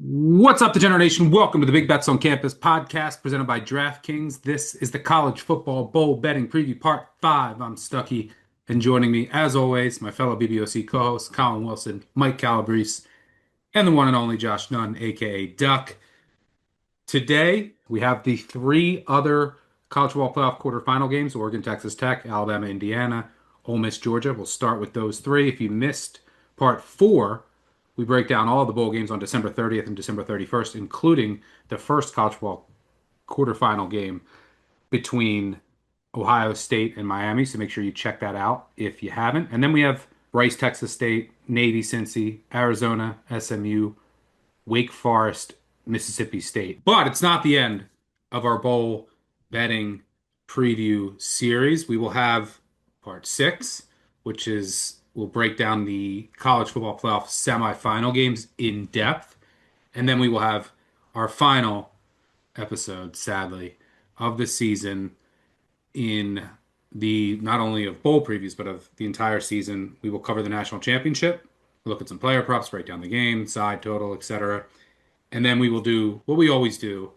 What's up, Degeneration? Welcome to the Big Bets on Campus podcast presented by DraftKings. This is the College Football Bowl Betting Preview Part 5. I'm Stuckey, and joining me, as always, my fellow BBOC co-hosts, Collin Wilson, Mike Calabrese, and the one and only Josh Nunn, aka Duck. Today, we have the three other College Football Playoff quarterfinal games: Oregon, Texas Tech, Alabama, Indiana, Ole Miss, Georgia. We'll start with those three. If you missed Part 4, we break down all the bowl games on December 30th and December 31st, including the first college football quarterfinal game between Ohio State and Miami. So make sure you check that out if you haven't. And then we have Rice, Texas State, Navy, Cincy, Arizona, SMU, Wake Forest, Mississippi State. But it's not the end of our bowl betting preview series. We will have part 6, which is we'll break down the college football playoff semifinal games in depth. And then we will have our final episode, sadly, of the season in the not only of bowl previews, but of the entire season. We will cover the national championship, look at some player props, break down the game, side total, etc. And then we will do what we always do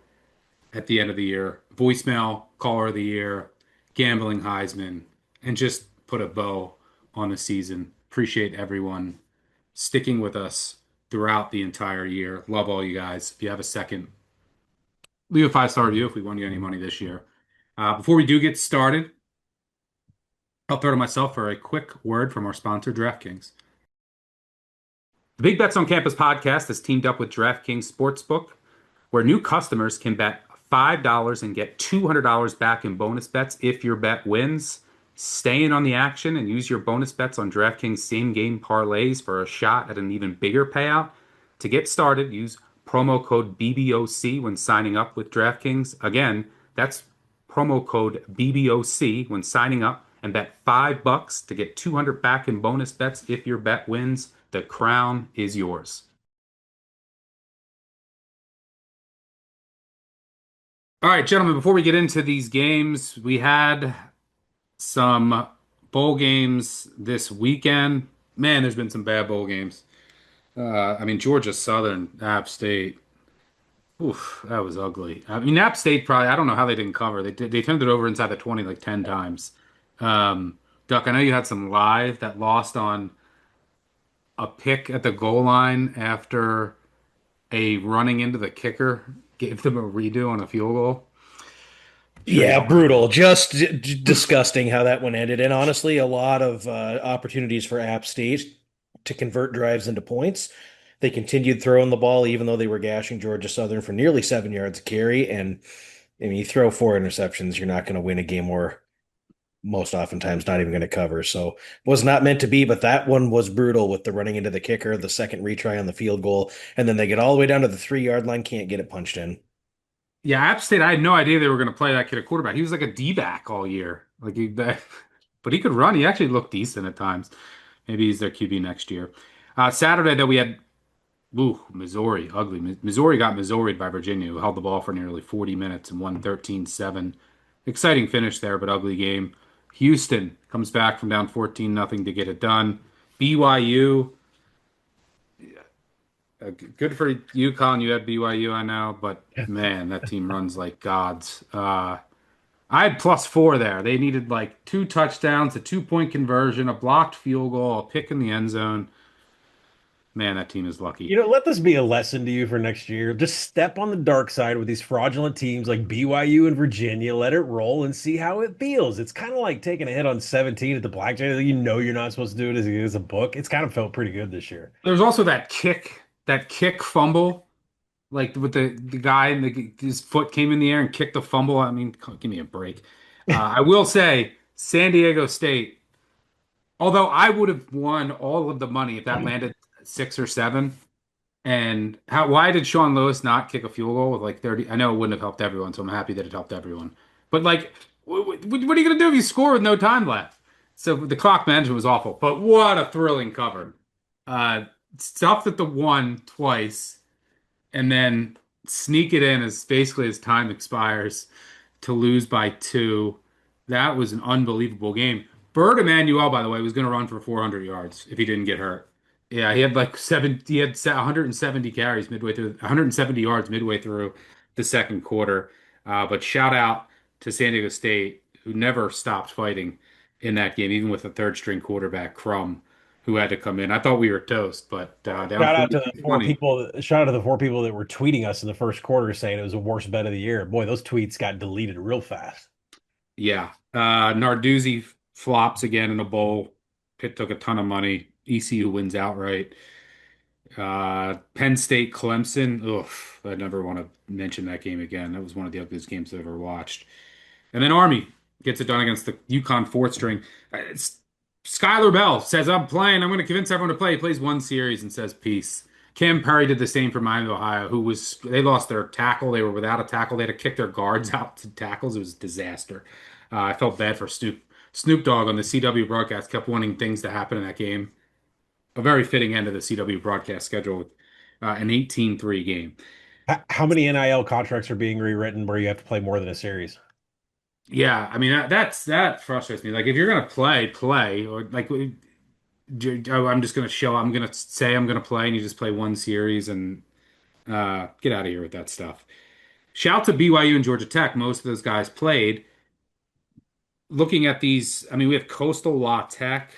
at the end of the year: voicemail, caller of the year, gambling Heisman, and just put a bow on the season. Appreciate everyone sticking with us throughout the entire year. Love all you guys. If you have a second, leave a 5-star review if we won you any money this year. Before we do get started, I'll throw to myself for a quick word from our sponsor, DraftKings. The Big Bets on Campus podcast has teamed up with DraftKings Sportsbook, where new customers can bet $5 and get $200 back in bonus bets if your bet wins. Stay in on the action and use your bonus bets on DraftKings same-game parlays for a shot at an even bigger payout. To get started, use promo code BBOC when signing up with DraftKings. Again, that's promo code BBOC when signing up, and bet $5 to get 200 back in bonus bets if your bet wins. The crown is yours. All right, gentlemen, before we get into these games, we had some bowl games this weekend. Man, there's been some bad bowl games. Georgia Southern, App State. Oof, that was ugly. App State probably, I don't know how they didn't cover. They turned it over inside the 20 like 10 times. Duck, I know you had some live that lost on a pick at the goal line after a running into the kicker gave them a redo on a field goal. Sure you Yeah, don't want to. brutal. Just disgusting how that one ended. And honestly, a lot of opportunities for App State to convert drives into points. They continued throwing the ball, even though they were gashing Georgia Southern for nearly 7 yards a carry. And I mean, you throw four interceptions, you're not going to win a game or most oftentimes not even going to cover. So was not meant to be, but that one was brutal with the running into the kicker, the second retry on the field goal, and then they get all the way down to the 3 yard line, can't get it punched in. Yeah, App State, I had no idea they were going to play that kid a quarterback. He was like a D-back all year. But he could run. He actually looked decent at times. Maybe he's their QB next year. Saturday, though, we had Missouri, ugly. Missouri got Missouri'd by Virginia, who held the ball for nearly 40 minutes and won 13-7. Exciting finish there, but ugly game. Houston comes back from down 14-0 to get it done. BYU, good for you, Colin. You had BYU, I know, but man, that team runs like gods. I had +4 there. They needed like 2 touchdowns, a 2-point conversion, a blocked field goal, a pick in the end zone. Man, that team is lucky. Let this be a lesson to you for next year. Just step on the dark side with these fraudulent teams like BYU and Virginia. Let it roll and see how it feels. It's kind of like taking a hit on 17 at the blackjack. You know you're not supposed to do it as a book. It's kind of felt pretty good this year. There's also that kick fumble, like with the guy and his foot came in the air and kicked the fumble. I mean, give me a break. I will say San Diego State, although I would have won all of the money if that landed 6 or 7. And why did Sean Lewis not kick a field goal with like 30? I know it wouldn't have helped everyone, so I'm happy that it helped everyone. But like, what are you gonna do if you score with no time left? So the clock management was awful. But what a thrilling cover. Stuffed at the one twice, and then sneak it in as basically as time expires to lose by 2. That was an unbelievable game. Bird Emmanuel, by the way, was going to run for 400 yards if he didn't get hurt. Yeah, he had like seven. He had 170 carries midway through, 170 yards midway through the second quarter. But shout out to San Diego State, who never stopped fighting in that game, even with a third string quarterback, Crum, who had to come in. I thought we were toast, but down Shout out to the four 42-20. people. Shout out to the four people that were tweeting us in the first quarter saying it was the worst bet of the year. Boy, those tweets got deleted real fast. Yeah. Narduzzi flops again in a bowl. Pitt took a ton of money. ECU wins outright. Penn State, Clemson. Ugh, I never want to mention that game again. That was one of the ugliest games I've ever watched. And then Army gets it done against the UConn fourth string. Skylar Bell says, I'm playing. I'm going to convince everyone to play. He plays one series and says, peace. Cam Perry did the same for Miami, Ohio, they lost their tackle. They were without a tackle. They had to kick their guards out to tackles. It was a disaster. I felt bad for Snoop Dogg on the CW broadcast, kept wanting things to happen in that game. A very fitting end of the CW broadcast schedule with an 18-3 game. How many NIL contracts are being rewritten where you have to play more than a series? Yeah, I mean that frustrates me. Like if you're gonna play, play, or like I'm just gonna show. I'm gonna say I'm gonna play, and you just play one series and get out of here with that stuff. Shout to BYU and Georgia Tech. Most of those guys played. Looking at these, I mean, we have Coastal La Tech,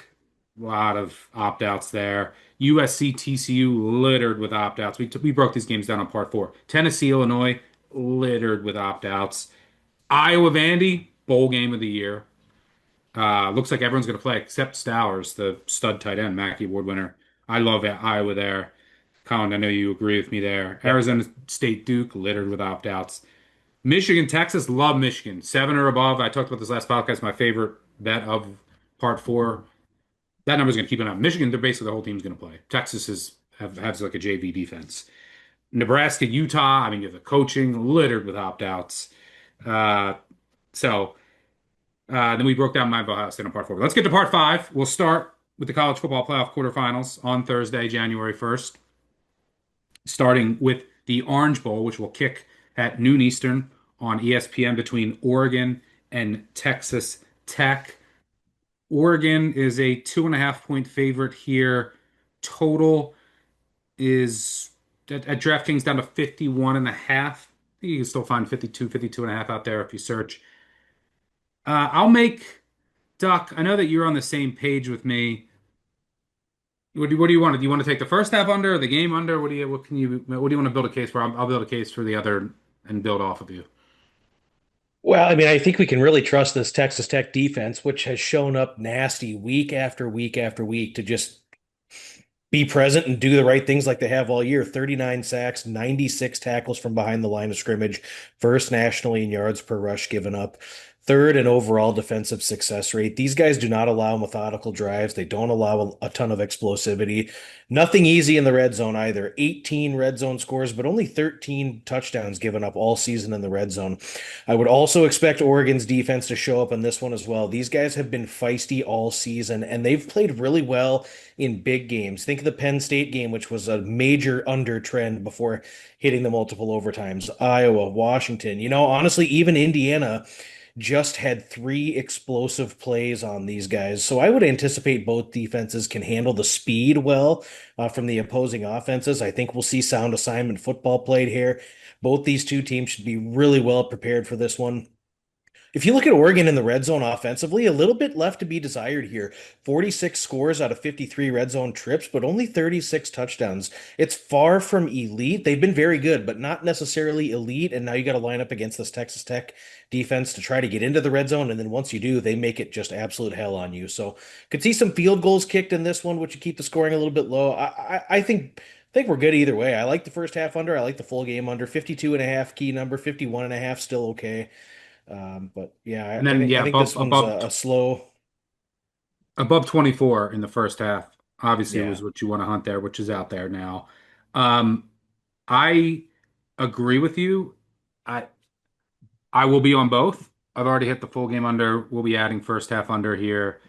a lot of opt-outs there. USC TCU littered with opt-outs. We broke these games down on part four. Tennessee Illinois littered with opt-outs. Iowa Vandy bowl game of the year. Looks like everyone's going to play except Stowers, the stud tight end, Mackey Award winner. I love Iowa there. Colin, I know you agree with me there. Yep. Arizona State Duke littered with opt-outs. Michigan, Texas, love Michigan. Seven or above. I talked about this last podcast. My favorite bet of part four. That number's going to keep it up. Michigan, they're basically the whole team's going to play. Texas has like a JV defense. Nebraska, Utah. I mean, you have the coaching littered with opt-outs. Uh, so then we broke down my Ohio State on part four. Let's get to part five. We'll start with the college football playoff quarterfinals on Thursday, January 1st, starting with the Orange Bowl, which will kick at noon Eastern on ESPN between Oregon and Texas Tech. Oregon is a 2.5 point favorite here. Total is at DraftKings down to 51 and a half. I think you can still find 52, 52 and a half out there if you search. I'll make Duck. I know that you're on the same page with me. What do you want? Do you want to take the first half under or the game under? What do you want to build a case for? I'll build a case for the other and build off of you. Well, I mean, I think we can really trust this Texas Tech defense, which has shown up nasty week after week after week to just be present and do the right things like they have all year. 39 sacks, 96 tackles from behind the line of scrimmage, first nationally in yards per rush given up, third in overall defensive success rate. These guys do not allow methodical drives. They don't allow a ton of explosivity. Nothing easy in the red zone either. 18 red zone scores, but only 13 touchdowns given up all season in the red zone. I would also expect Oregon's defense to show up in this one as well. These guys have been feisty all season, and they've played really well in big games. Think of the Penn State game, which was a major under trend before hitting the multiple overtimes. Iowa, Washington, honestly, even Indiana just had three explosive plays on these guys. So I would anticipate both defenses can handle the speed well from the opposing offenses. I think we'll see sound assignment football played here. Both these two teams should be really well prepared for this one. If you look at Oregon in the red zone offensively, a little bit left to be desired here. 46 scores out of 53 red zone trips, but only 36 touchdowns. It's far from elite. They've been very good, but not necessarily elite. And now you got to line up against this Texas Tech defense to try to get into the red zone. And then once you do, they make it just absolute hell on you. So could see some field goals kicked in this one, which would keep the scoring a little bit low. I think we're good either way. I like the first half under. I like the full game under. 52 and a half key number, 51 and a half still okay. But yeah, And then I think this one's a slow. above 24 in the first half. Obviously, Yeah. was what you want to hunt there, which is out there now. Um, I agree with you. I I will be on both. I've already hit the full game under. We'll be adding first half under here.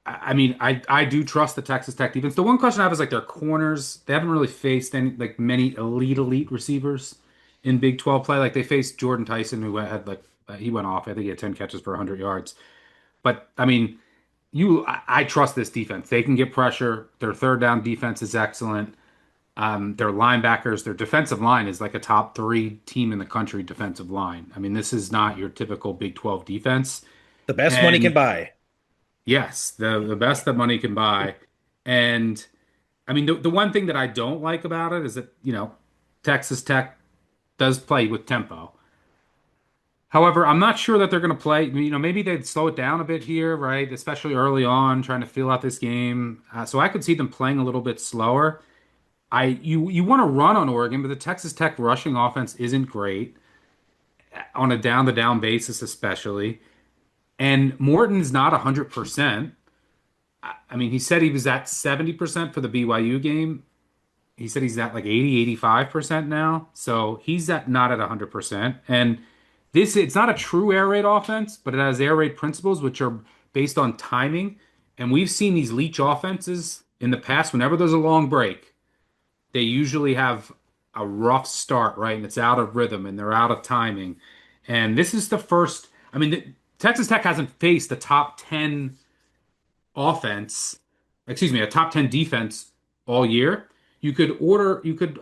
I mean, I do trust the Texas Tech defense. The one question I have is like their corners. They haven't really faced any like many elite receivers in Big 12 play. Like they faced Jordan Tyson, who had like he went off. I think he had 10 catches for 100 yards. But I mean, I trust this defense. They can get pressure. Their third down defense is excellent. Their linebackers, their defensive line is like a top three team in the country defensive line. I mean, this is not your typical Big 12 defense. The best money can And buy. yes, the best that money can buy. And I mean, the one thing that I don't like about it is that, Texas Tech does play with tempo. However, I'm not sure that they're going to play. Maybe they'd slow it down a bit here, right? Especially early on, trying to feel out this game. So I could see them playing a little bit slower. You want to run on Oregon, but the Texas Tech rushing offense isn't great on a down to down basis, especially. And Morton's not 100%. I mean, he said he was at 70% for the BYU game. He said he's at like 80, 85% now. So he's not at 100%. And it's not a true air raid offense, but it has air raid principles, which are based on timing. And we've seen these leech offenses in the past. Whenever there's a long break, they usually have a rough start, right? And it's out of rhythm and they're out of timing. And this is the first, I mean, Texas Tech hasn't faced a top 10 offense, excuse me, a top 10 defense all year. You could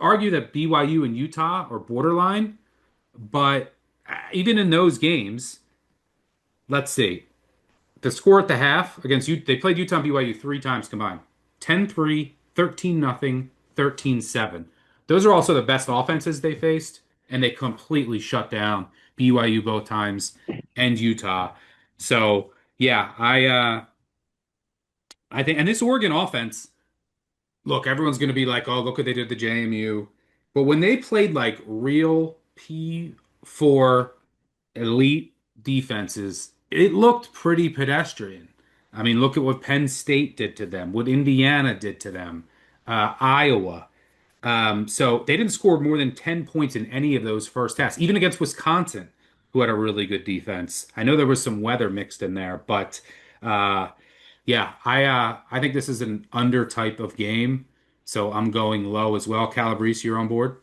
argue that BYU and Utah are borderline, but even in those games, let's see. The score at the half against you, they played Utah and BYU three times combined. 10-3, 13-0, 13-7. Those are also the best offenses they faced, and they completely shut down BYU both times and Utah. So, yeah, I think, and this Oregon offense, look, everyone's going to be like, oh, look what they did to JMU. But when they played like real P4 elite defenses, it looked pretty pedestrian. I mean, look at what Penn State did to them, what Indiana did to them, Iowa. So they didn't score more than 10 points in any of those first halves, even against Wisconsin, who had a really good defense. I know there was some weather mixed in there, but uh, yeah, I think this is an under type of game, so I'm going low as well. Calabrese, you're on board.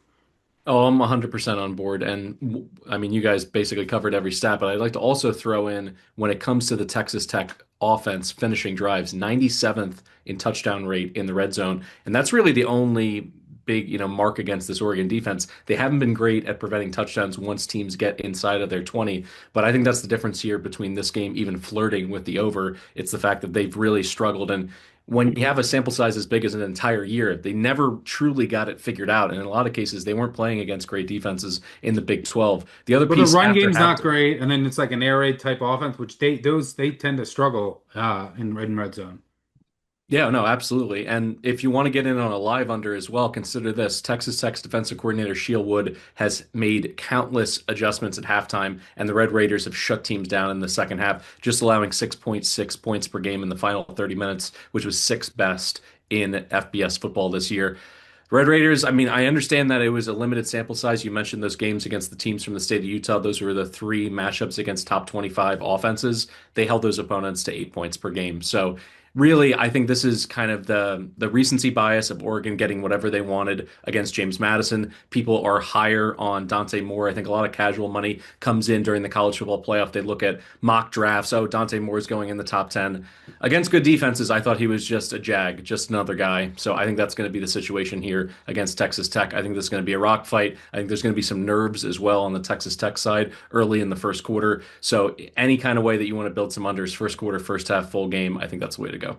Oh, I'm 100% on board. I mean, you guys basically covered every stat, but I'd like to also throw in when it comes to the Texas Tech offense finishing drives, 97th in touchdown rate in the red zone. And that's really the only big, mark against this Oregon defense. They haven't been great at preventing touchdowns once teams get inside of their 20. But I think that's the difference here between this game even flirting with the over. It's the fact that they've really struggled. And when you have a sample size as big as an entire year, they never truly got it figured out. And in a lot of cases, they weren't playing against great defenses in the Big 12. The other But the piece run after game's not half, great, and then it's like an air raid type offense, which they tend to struggle in red zone. yeah, no, absolutely. And if you want to get in on a live under as well, consider this. Texas Tech's defensive coordinator, Sheil Wood, has made countless adjustments at halftime, and the Red Raiders have shut teams down in the second half, just allowing 6.6 points per game in the final 30 minutes, which was sixth best in FBS football this year. Red Raiders, I mean, I understand that it was a limited sample size. You mentioned those games against the teams from the state of Utah. Those were the three matchups against top 25 offenses. They held those opponents to 8 points per game. So really, I think this is kind of the recency bias of Oregon getting whatever they wanted against James Madison. People are higher on Dante Moore. I think a lot of casual money comes in during the college football playoff. They look at mock drafts. Oh, Dante Moore is going in the top 10. Against good defenses, I thought he was just a jag, just another guy. So I think that's going to be the situation here against Texas Tech. I think this is going to be a rock fight. I think there's going to be some nerves as well on the Texas Tech side early in the first quarter. So any kind of way that you want to build some unders, first quarter, first half, full game, I think that's the way to go.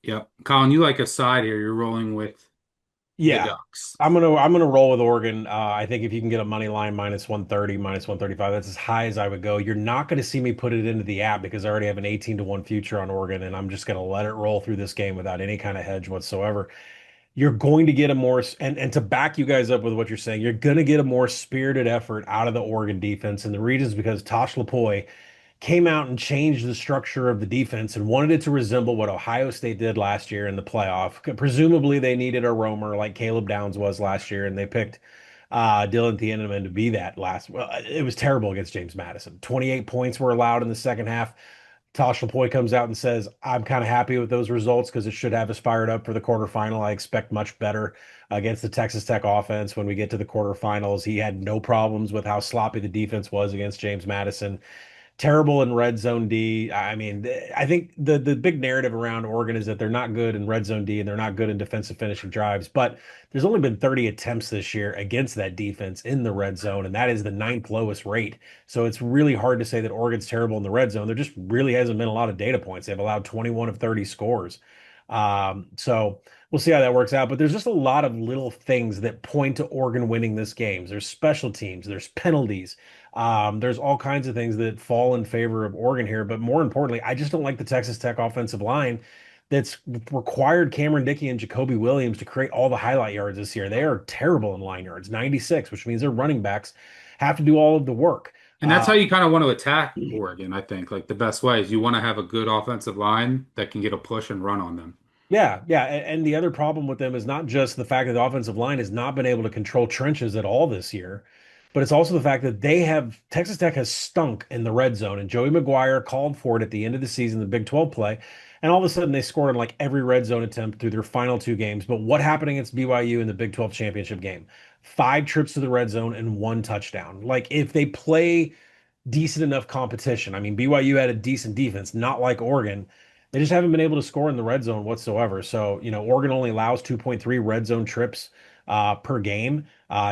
Yeah, Colin, you like a side here. You're rolling with the Yeah. Ducks. I'm gonna roll with Oregon. I think if you can get a money line minus 130, minus 135, that's as high as I would go. You're not going to see me put it into the app because I already have an 18 to 1 future on Oregon, and I'm just going to let it roll through this game without any kind of hedge whatsoever. You're going to get a more and to back you guys up with what you're saying, you're going to get a more spirited effort out of the Oregon defense, and the reason is because Tosh Lapoy came out and changed the structure of the defense and wanted it to resemble what Ohio State did last year in the playoff. Presumably, they needed a roamer like Caleb Downs was last year, and they picked Dylan Thieneman to be that last. Well, it was terrible against James Madison. 28 points were allowed in the second half. Tosh Lapoy comes out and says, I'm kind of happy with those results because it should have us fired up for the quarterfinal. I expect much better against the Texas Tech offense when we get to the quarterfinals. He had no problems with how sloppy the defense was against James Madison. terrible in red zone D. I mean, I think the big narrative around Oregon is that they're not good in red zone D and they're not good in defensive finishing drives. But there's only been 30 attempts this year against that defense in the red zone, and that is the ninth lowest rate. So it's really hard to say that Oregon's terrible in the red zone. There just really hasn't been a lot of data points. They've allowed 21 of 30 scores. So we'll see how that works out. But there's just a lot of little things that point to Oregon winning this game. There's special teams, there's penalties. There's all kinds of things that fall in favor of Oregon here, but more importantly, I just don't like the Texas Tech offensive line that's required Cameron Dickey and Jacoby Williams to create all the highlight yards this year. They are terrible in line yards, 96, which means their running backs have to do all of the work. And that's how you kind of want to attack Oregon, I think. Like the best way is you want to have a good offensive line that can get a push and run on them. Yeah, yeah. And the other problem with them is not just the fact that the offensive line has not been able to control trenches at all this year, but it's also the fact that Texas Tech has stunk in the red zone. And Joey McGuire called for it at the end of the season, the Big 12 play. And all of a sudden they scored on like every red zone attempt through their final two games. But what happened against BYU in the Big 12 championship game? 5 trips to the red zone and 1 touchdown. Like if they play decent enough competition. I mean, BYU had a decent defense, not like Oregon. They just haven't been able to score in the red zone whatsoever. So, Oregon only allows 2.3 red zone trips per game.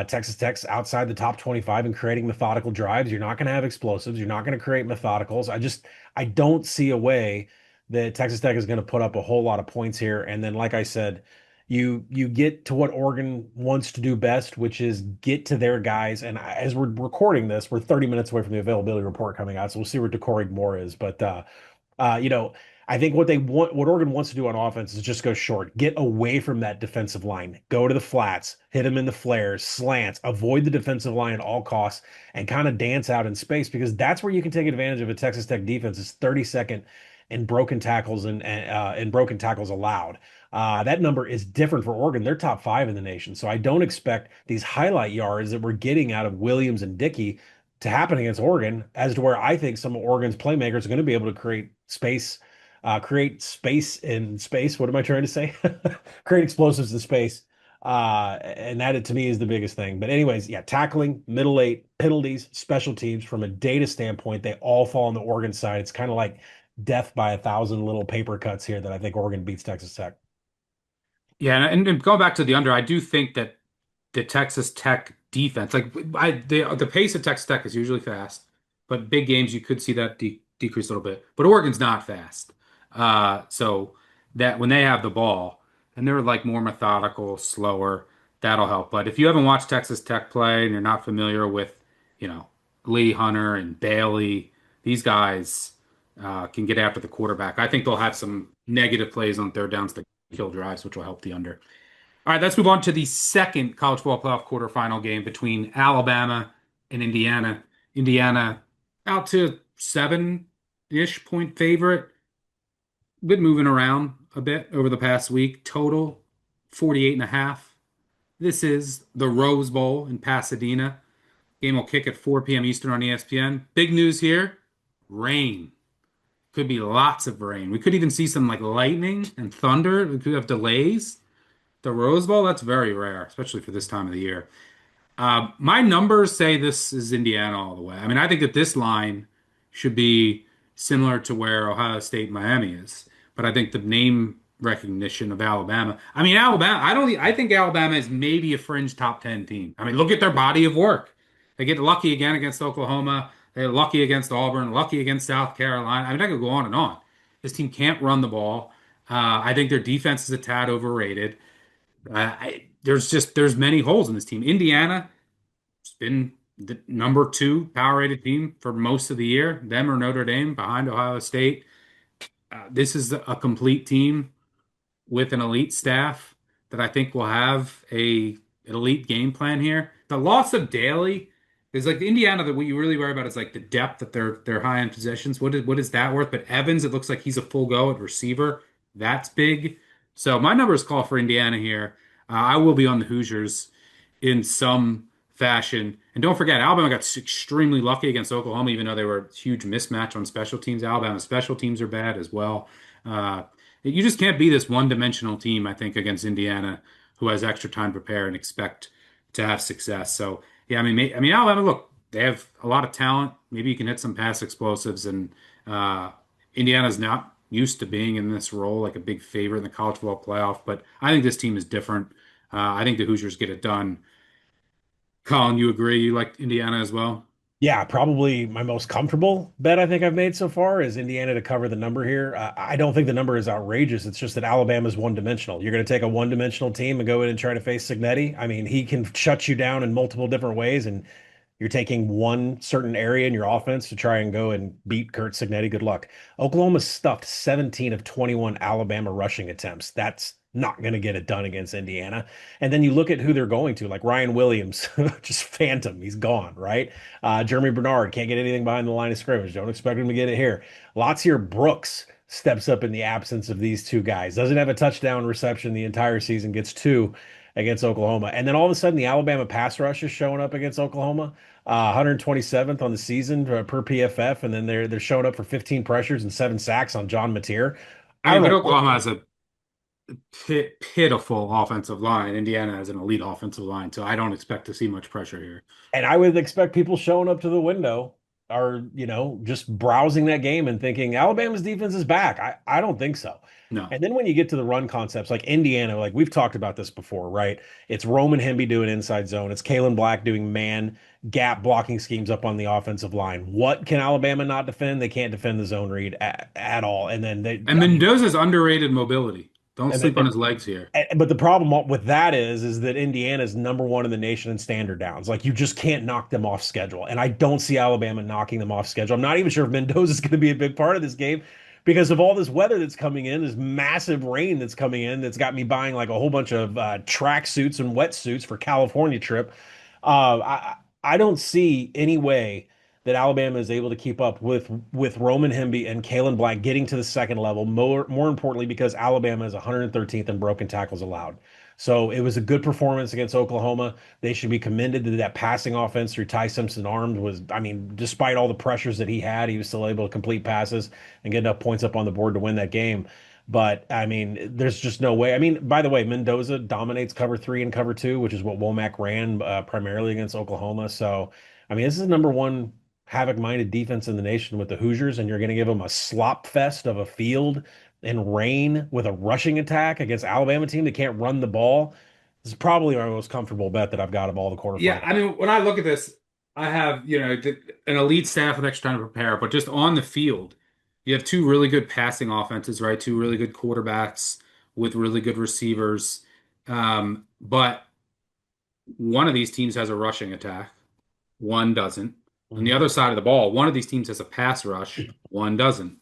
Texas Tech's outside the top 25 in creating methodical drives. You're not going to have explosives. You're not going to create methodicals. I don't see a way that Texas Tech is going to put up a whole lot of points here. And then, like I said, you get to what Oregon wants to do best, which is get to their guys. And as we're recording this, we're 30 minutes away from the availability report coming out, so we'll see where Decory Moore is. But you know, I think what Oregon wants to do on offense is just go short, get away from that defensive line, go to the flats, hit them in the flares, slants, avoid the defensive line at all costs, and kind of dance out in space because that's where you can take advantage of a Texas Tech defense. Is 32nd in broken tackles and broken tackles allowed. That number is different for Oregon. They're top 5 in the nation. So I don't expect these highlight yards that we're getting out of Williams and Dickey to happen against Oregon, as to where I think some of Oregon's playmakers are going to be able to create space in space. What am I trying to say? Create explosives in space. And that to me is the biggest thing. But anyways, yeah, tackling, middle eight, penalties, special teams from a data standpoint, they all fall on the Oregon side. It's kind of like death by 1,000 little paper cuts here that I think Oregon beats Texas Tech. Yeah, and going back to the under, I do think that the Texas Tech defense, the pace of Texas Tech is usually fast, but big games you could see that decrease a little bit. But Oregon's not fast, so that when they have the ball and they're like more methodical, slower, that'll help. But if you haven't watched Texas Tech play and you're not familiar with, Lee Hunter and Bailey, these guys can get after the quarterback. I think they'll have some negative plays on third downs to kill drives, which will help the under. All right, let's move on to the second college football playoff quarterfinal game between Alabama and Indiana. Indiana out to 7-ish point favorite. Been moving around a bit over the past week. Total 48.5. This is the Rose Bowl in Pasadena. Game will kick at 4 p.m. Eastern on ESPN. Big news here, rain. Could be lots of rain. We could even see some like lightning and thunder. We could have delays. The Rose Bowl, that's very rare, especially for this time of the year. My numbers say this is Indiana all the way. I mean, I think that this line should be similar to where Ohio State and Miami is. But I think the name recognition of Alabama. I mean, Alabama, I think Alabama is maybe a fringe top 10 team. I mean, look at their body of work. They get lucky again against Oklahoma. They're lucky against Auburn, lucky against South Carolina. I mean, I could go on and on. This team can't run the ball. I think their defense is a tad overrated. There's many holes in this team. Indiana has been the number 2 power rated team for most of the year. Them or Notre Dame behind Ohio State. This is a complete team with an elite staff that I think will have an elite game plan here. The loss of Daly is like the Indiana that what you really worry about is like the depth that they're high in positions. What is that worth? But Evans, it looks like he's a full go at receiver. That's big. So my numbers call for Indiana here. I will be on the Hoosiers in some fashion. And don't forget, Alabama got extremely lucky against Oklahoma, even though they were a huge mismatch on special teams. Alabama's special teams are bad as well. You just can't be this one-dimensional team, I think, against Indiana, who has extra time to prepare and expect to have success. So, yeah, I mean, Alabama, look, they have a lot of talent. Maybe you can hit some pass explosives, and uh, Indiana's not used to being in this role like a big favorite in the college football playoff. But I think this team is different. I think the Hoosiers get it done. Colin, you agree? You like Indiana as well? Yeah, probably my most comfortable bet I think I've made so far is Indiana to cover the number here. I don't think the number is outrageous. It's just that Alabama's one-dimensional. You're going to take a one-dimensional team and go in and try to face Cignetti. I mean, he can shut you down in multiple different ways, and you're taking one certain area in your offense to try and go and beat Kurt Cignetti. Good luck. Oklahoma stuffed 17 of 21 Alabama rushing attempts. That's not going to get it done against Indiana. And then you look at who they're going to, like Ryan Williams, just phantom. He's gone, right? Jeremy Bernard can't get anything behind the line of scrimmage. Don't expect him to get it here. Latsier Brooks steps up in the absence of these two guys. Doesn't have a touchdown reception the entire season, gets two against Oklahoma. And then all of a sudden, the Alabama pass rush is showing up against Oklahoma. 127th on the season per PFF, and then they're showing up for 15 pressures and 7 sacks on John Mateer. I I mean, don't but know. Oklahoma has a pitiful offensive line. Indiana has an elite offensive line, so I don't expect to see much pressure here. And I would expect people showing up to the window are, just browsing that game and thinking Alabama's defense is back. I don't think so. No. And then when you get to the run concepts like Indiana, like we've talked about this before, right? It's Roman Hemby doing inside zone. It's Kalen Black doing man gap blocking schemes up on the offensive line. What can Alabama not defend? They can't defend the zone read at all. And then And Mendoza's underrated mobility. Don't and, sleep on and his legs here. but the problem with that is that Indiana's number one in the nation in standard downs. Like you just can't knock them off schedule. And I don't see Alabama knocking them off schedule. I'm not even sure if Mendoza is going to be a big part of this game because of all this weather that's coming in, this massive rain that's coming in that's got me buying like a whole bunch of track suits and wetsuits for California trip. I don't see any way that Alabama is able to keep up with Roman Hemby and Kalen Black getting to the second level. More importantly, because Alabama is 113th in broken tackles allowed. So it was a good performance against Oklahoma. They should be commended that that passing offense through Ty Simpson armed was, I mean, despite all the pressures that he had, he was still able to complete passes and get enough points up on the board to win that game. But I mean, there's just no way. I mean, by the way, Mendoza dominates cover three and cover two, which is what Womack ran primarily against Oklahoma. So, I mean, this is number one havoc-minded defense in the nation with the Hoosiers, and you're going to give them a slop fest of a field and rain with a rushing attack against Alabama team that can't run the ball. This is probably my most comfortable bet that I've got of all the Yeah, quarterfinals. I mean, when I look at this, I have, an elite staff with extra time to prepare, but just on the field, you have two really good passing offenses, right? Two really good quarterbacks with really good receivers. But one of these teams has a rushing attack, one doesn't. On the other side of the ball, one of these teams has a pass rush, one doesn't.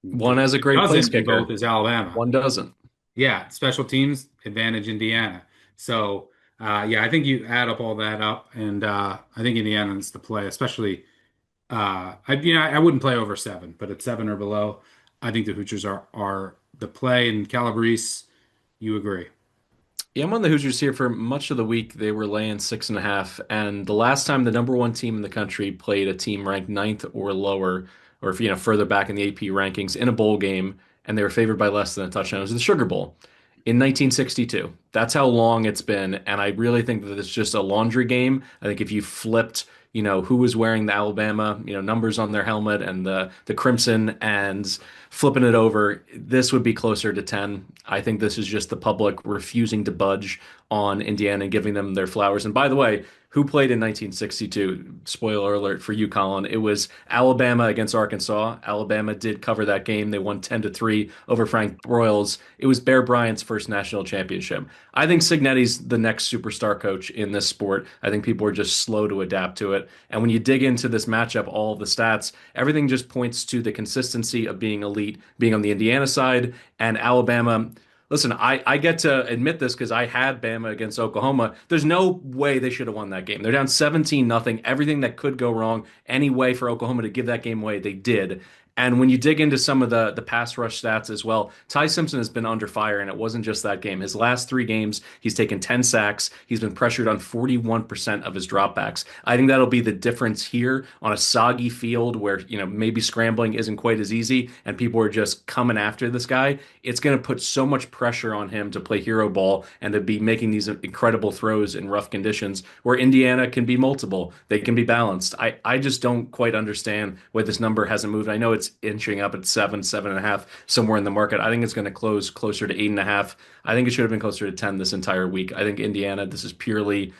One has a great place Doesn't in kicker. both is Alabama. One doesn't. Yeah, special teams advantage Indiana. So yeah, I think you add up all that up, and I think Indiana's the play, especially. I wouldn't play over 7, but at 7 or below, I think the Hoosiers are the play. And Calabrese, you agree? Yeah, I'm on the Hoosiers here for much of the week. They were laying 6.5, and the last time the number one team in the country played a team ranked ninth or lower, or if further back in the AP rankings in a bowl game, and they were favored by less than a touchdown, it was the Sugar Bowl in 1962. That's how long it's been, and I really think that it's just a laundry game. I think if you flipped, who was wearing the Alabama, numbers on their helmet and the crimson and flipping it over, this would be closer to 10. I think this is just the public refusing to budge on Indiana and giving them their flowers. And by the way, who played in 1962? Spoiler alert for you, Colin. It was Alabama against Arkansas. Alabama did cover that game. They won 10-3 over Frank Broyles. It was Bear Bryant's first national championship. I think Cignetti's the next superstar coach in this sport. I think people are just slow to adapt to it. And when you dig into this matchup, all of the stats, everything just points to the consistency of being elite, being on the Indiana side, and Alabama. Listen, I get to admit this because I had Bama against Oklahoma. There's no way they should have won that game. They're down 17-0. Everything that could go wrong, any way for Oklahoma to give that game away, they did. And when you dig into some of the pass rush stats as well, Ty Simpson has been under fire, and it wasn't just that game. His last 3 games, he's taken 10 sacks. He's been pressured on 41% of his dropbacks. I think that'll be the difference here on a soggy field where, maybe scrambling isn't quite as easy and people are just coming after this guy. It's going to put so much pressure on him to play hero ball and to be making these incredible throws in rough conditions where Indiana can be multiple. They can be balanced. I just don't quite understand why this number hasn't moved. I know it's inching up at 7.5, somewhere in the market. I think it's going to close closer to 8.5. I think it should have been closer to 10 this entire week. I think Indiana, this is purely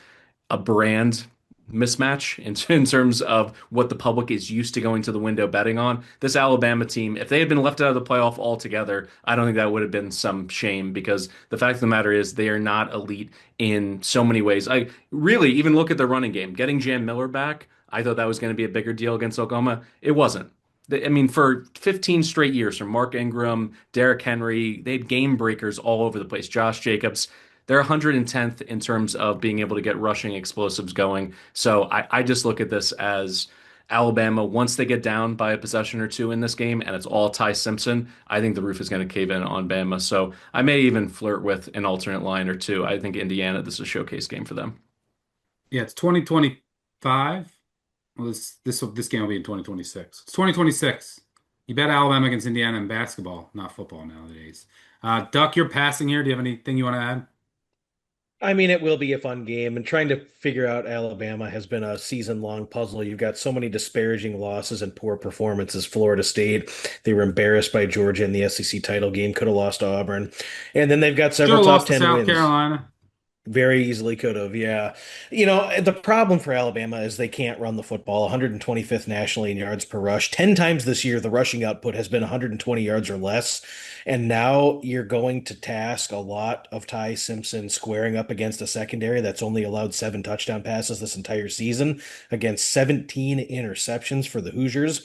a brand mismatch in terms of what the public is used to going to the window betting on. This Alabama team, if they had been left out of the playoff altogether, I don't think that would have been some shame because the fact of the matter is they are not elite in so many ways. I really even look at the running game. Getting Jam Miller back, I thought that was going to be a bigger deal against Oklahoma. It wasn't. I mean, for 15 straight years from Mark Ingram, Derrick Henry, they had game breakers all over the place. Josh Jacobs, they're 110th in terms of being able to get rushing explosives going. So I just look at this as Alabama, once they get down by a possession or two in this game, and it's all Ty Simpson, I think the roof is going to cave in on Bama. So I may even flirt with an alternate line or two. I think Indiana, this is a showcase game for them. Yeah, it's 2025. Well, this game will be in 2026. It's 2026. You bet Alabama against Indiana in basketball, not football nowadays. Duck, you're passing here. Do you have anything you want to add? I mean, it will be a fun game, and trying to figure out Alabama has been a season-long puzzle. You've got so many disparaging losses and poor performances. Florida State, they were embarrassed by Georgia in the SEC title game, could have lost to Auburn. And then they've got Should several have top lost to 10 South wins. Carolina. Very easily could have, yeah. The problem for Alabama is they can't run the football. 125th nationally in yards per rush. 10 times this year, the rushing output has been 120 yards or less. And now you're going to task a lot of Ty Simpson squaring up against a secondary that's only allowed 7 touchdown passes this entire season against 17 interceptions for the Hoosiers.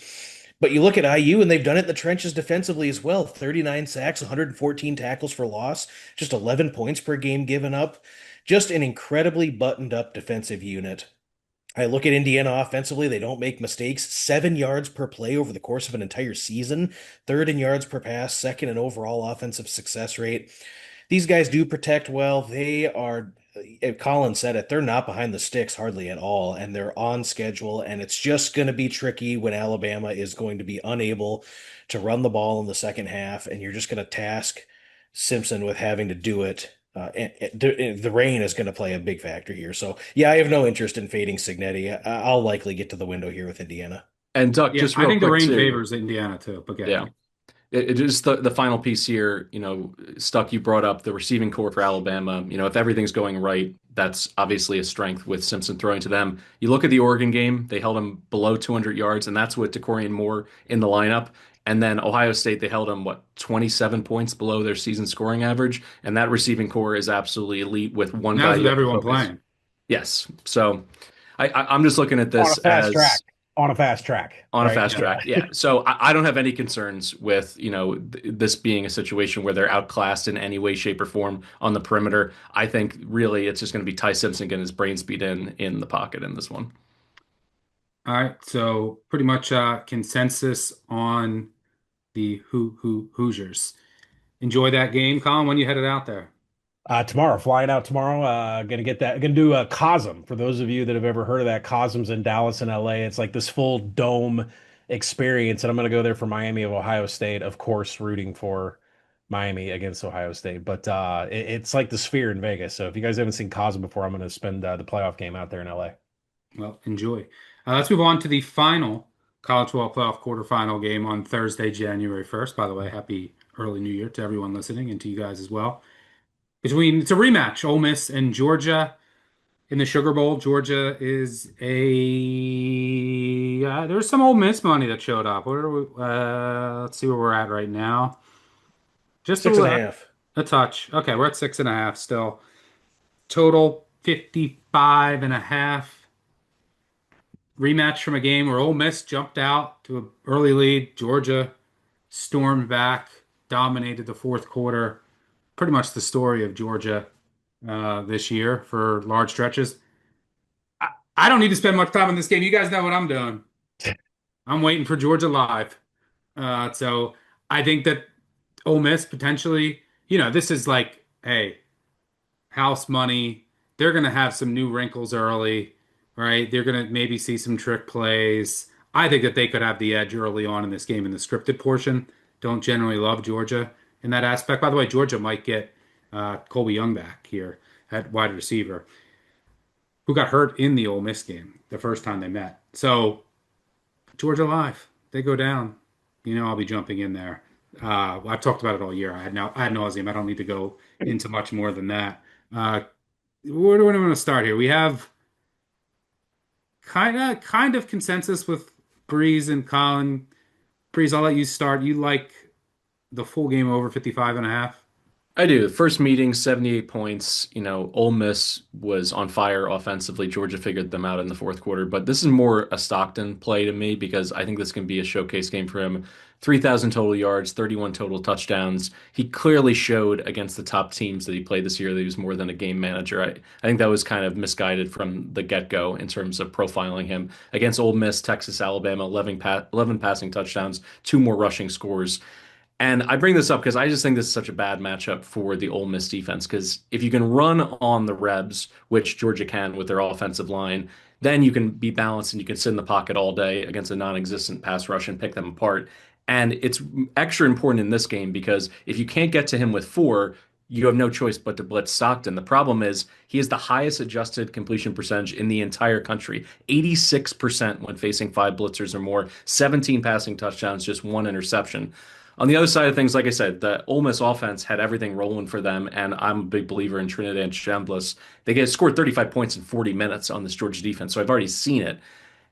But you look at IU, and they've done it in the trenches defensively as well. 39 sacks, 114 tackles for loss, just 11 points per game given up. Just an incredibly buttoned up defensive unit. I look at Indiana offensively, they don't make mistakes. 7 yards per play over the course of an entire season, third in yards per pass, second in overall offensive success rate. These guys do protect well. They are, Colin said it, they're not behind the sticks hardly at all, and they're on schedule. And it's just going to be tricky when Alabama is going to be unable to run the ball in the second half, and you're just going to task Simpson with having to do it. The rain is going to play a big factor here. So, yeah, I have no interest in fading Signetti. I'll likely get to the window here with Indiana. And Duck, Yeah, just I real think the quick rain too. favors Indiana too. But Yeah. It is the final piece here, Stuck, you brought up the receiving core for Alabama. If everything's going right, that's obviously a strength with Simpson throwing to them. You look at the Oregon game, they held him below 200 yards, and that's with Decorian Moore in the lineup. And then Ohio State, they held him, 27 points below their season scoring average. And that receiving core is absolutely elite with one that guy was with you have to everyone focus. playing. Yes. So I'm just looking at On a this fast as track. On a fast track. on a right? fast Yeah. track. Yeah. So I don't have any concerns with, this being a situation where they're outclassed in any way, shape, or form on the perimeter. I think really it's just going to be Ty Simpson getting his brain speed in the pocket in this one. All right, so pretty much consensus on the Hoosiers. Enjoy that game, Colin. When you headed out there? Tomorrow, flying out tomorrow. Gonna do a Cosm. For those of you that have ever heard of that, Cosm's in Dallas and LA. It's like this full dome experience, and I'm gonna go there for Miami of Ohio State, of course, rooting for Miami against Ohio State. But it's like the Sphere in Vegas. So if you guys haven't seen Cosm before, I'm gonna spend the playoff game out there in LA. Well, enjoy. Let's move on to the final College Football Playoff quarterfinal game on Thursday, January 1st. By the way, happy early New Year to everyone listening and to you guys as well. It's a rematch, Ole Miss and Georgia in the Sugar Bowl. Georgia is there's some Ole Miss money that showed up. What are we, let's see where we're at right now. Just Six and a half. a touch. Okay, we're at 6.5 still. Total 55.5. Rematch from a game where Ole Miss jumped out to an early lead. Georgia stormed back, dominated the fourth quarter. Pretty much the story of Georgia this year for large stretches. I don't need to spend much time on this game. You guys know what I'm doing. I'm waiting for Georgia live. So I think that Ole Miss potentially, this is like, hey, house money. They're going to have some new wrinkles early, right? They're going to maybe see some trick plays. I think that they could have the edge early on in this game in the scripted portion. Don't generally love Georgia in that aspect. By the way, Georgia might get Colby Young back here at wide receiver, who got hurt in the Ole Miss game the first time they met. So Georgia Live, they go down. I'll be jumping in there. I've talked about it all year. I had nauseum. I don't need to go into much more than that. Uh, where do we want to start here? We have kind of consensus with Breeze and Colin. Breeze, I'll let you start. You like the full game over 55.5? I do. First meeting, 78 points. Ole Miss was on fire offensively. Georgia figured them out in the fourth quarter, but this is more a Stockton play to me because I think this can be a showcase game for him. 3,000 total yards, 31 total touchdowns. He clearly showed against the top teams that he played this year that he was more than a game manager. I think that was kind of misguided from the get-go in terms of profiling him. Against Ole Miss, Texas, Alabama, 11 passing touchdowns, two more rushing scores. And I bring this up because I just think this is such a bad matchup for the Ole Miss defense. Because if you can run on the Rebs, which Georgia can with their offensive line, then you can be balanced and you can sit in the pocket all day against a non-existent pass rush and pick them apart. And it's extra important in this game because if you can't get to him with four, you have no choice but to blitz Stockton. The problem is he has the highest adjusted completion percentage in the entire country, 86% when facing five blitzers or more, 17 passing touchdowns, just one interception. On the other side of things, like I said, the Ole Miss offense had everything rolling for them, and I'm a big believer in Trinidad Chambliss. They get scored 35 points in 40 minutes on this Georgia defense, so I've already seen it.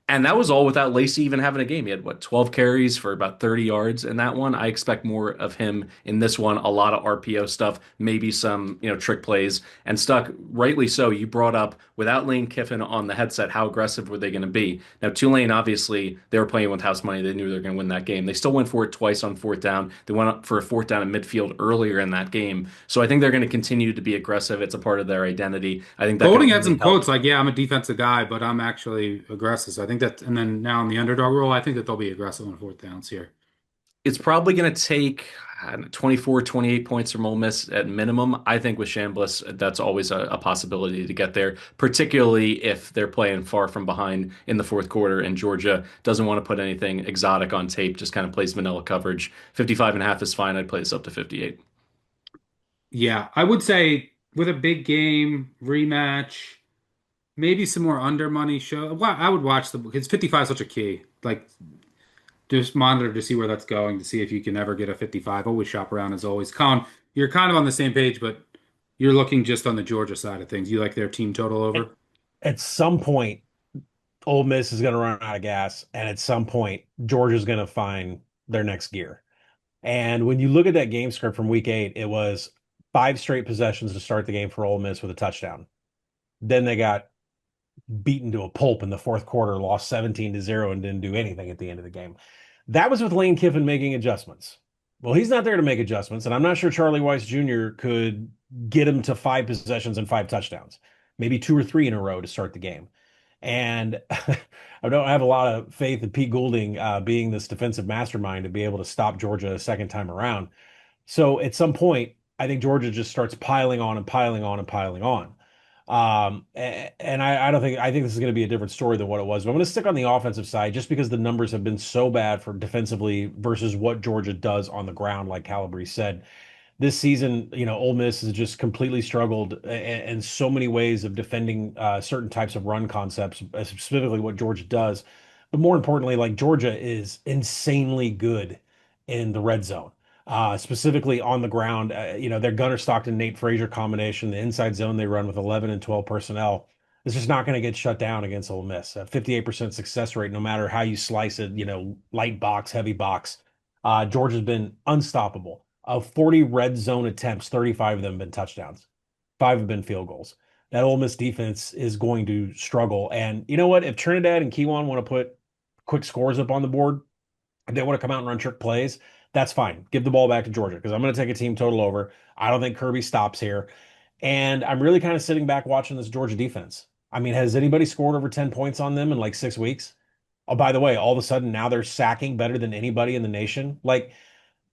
And that was all without Lacey even having a game. He had, 12 carries for about 30 yards in that one. I expect more of him in this one, a lot of RPO stuff, maybe some, trick plays. And Stuck, rightly so, you brought up without Lane Kiffin on the headset, how aggressive were they going to be? Now, Tulane, obviously, they were playing with house money. They knew they were going to win that game. They still went for it twice on fourth down. They went up for a fourth down in midfield earlier in that game. So I think they're going to continue to be aggressive. It's a part of their identity. I think that could Golding had only some help. quotes like, "Yeah, I'm a defensive guy, but I'm actually aggressive." So I think that, and then now in the underdog role, I think that they'll be aggressive on fourth downs here. It's probably going to take, I don't know, 24, 28 points from Ole Miss at minimum. I think with Chambliss, that's always a possibility to get there, particularly if they're playing far from behind in the fourth quarter and Georgia doesn't want to put anything exotic on tape, just kind of plays vanilla coverage. 55.5 is fine. I'd play this up to 58. Yeah, I would say with a big game rematch, maybe some more under money show. Well, I would watch the because 55 is such a key. Like, just monitor to see where that's going to see if you can ever get a 55. Always shop around as always. Colin, you're kind of on the same page, but you're looking just on the Georgia side of things. You like their team total At, over? at some point, Ole Miss is going to run out of gas, and at some point, Georgia's going to find their next gear. And when you look at that game script from week 8, it was 5 straight possessions to start the game for Ole Miss with a touchdown. Then they got beaten to a pulp in the fourth quarter, lost 17-0, and didn't do anything at the end of the game. That was with Lane Kiffin making adjustments. Well, he's not there to make adjustments, and I'm not sure Charlie Weiss Jr. could get him to 5 possessions and 5 touchdowns, maybe 2 or 3 in a row to start the game. And I don't have a lot of faith in Pete Goulding being this defensive mastermind to be able to stop Georgia a second time around. So at some point, I think Georgia just starts piling on and piling on and piling on. And I don't think I think this is going to be a different story than what it was. But I'm going to stick on the offensive side just because the numbers have been so bad for defensively versus what Georgia does on the ground, like Calabrese said. This season, Ole Miss has just completely struggled in so many ways of defending certain types of run concepts, specifically what Georgia does. But more importantly, like Georgia is insanely good in the red zone, specifically on the ground. Their Gunnar Stockton, Nate Frazier combination, the inside zone they run with 11 and 12 personnel is just not going to get shut down against Ole Miss. 58% success rate, no matter how you slice it, light box, heavy box. Georgia's been unstoppable. Of 40 red zone attempts, 35 of them have been touchdowns. 5 have been field goals. That Ole Miss defense is going to struggle. And you know what? If Trinidad and Kewan want to put quick scores up on the board, if they want to come out and run trick plays, that's fine. Give the ball back to Georgia because I'm going to take a team total over. I don't think Kirby stops here. And I'm really kind of sitting back watching this Georgia defense. I mean, has anybody scored over 10 points on them in like 6 weeks? Oh, by the way, all of a sudden now they're sacking better than anybody in the nation. Like,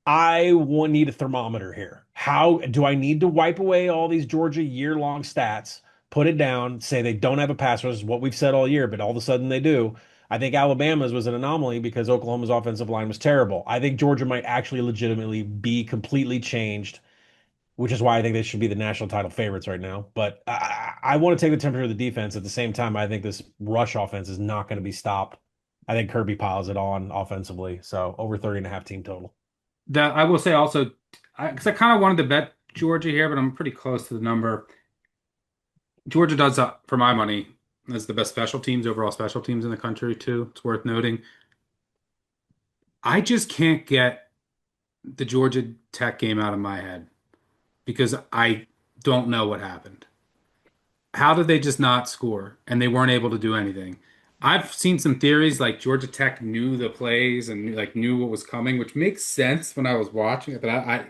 I want need a thermometer here. How do I need to wipe away all these Georgia year-long stats, put it down, say they don't have a pass rush, is what we've said all year, but all of a sudden they do. I think Alabama's was an anomaly because Oklahoma's offensive line was terrible. I think Georgia might actually legitimately be completely changed, which is why I think they should be the national title favorites right now. But I want to take the temperature of the defense. At the same time, I think this rush offense is not going to be stopped. I think Kirby piles it on offensively. So over 30 and a half team total. That I will say also, because I kind of wanted to bet Georgia here, but I'm pretty close to the number. Georgia does, for my money, as the best special teams, overall special teams in the country, too. It's worth noting. I just can't get the Georgia Tech game out of my head because I don't know what happened. How did they just not score and they weren't able to do anything? I've seen some theories like Georgia Tech knew the plays and like knew what was coming, which makes sense when I was watching it. But I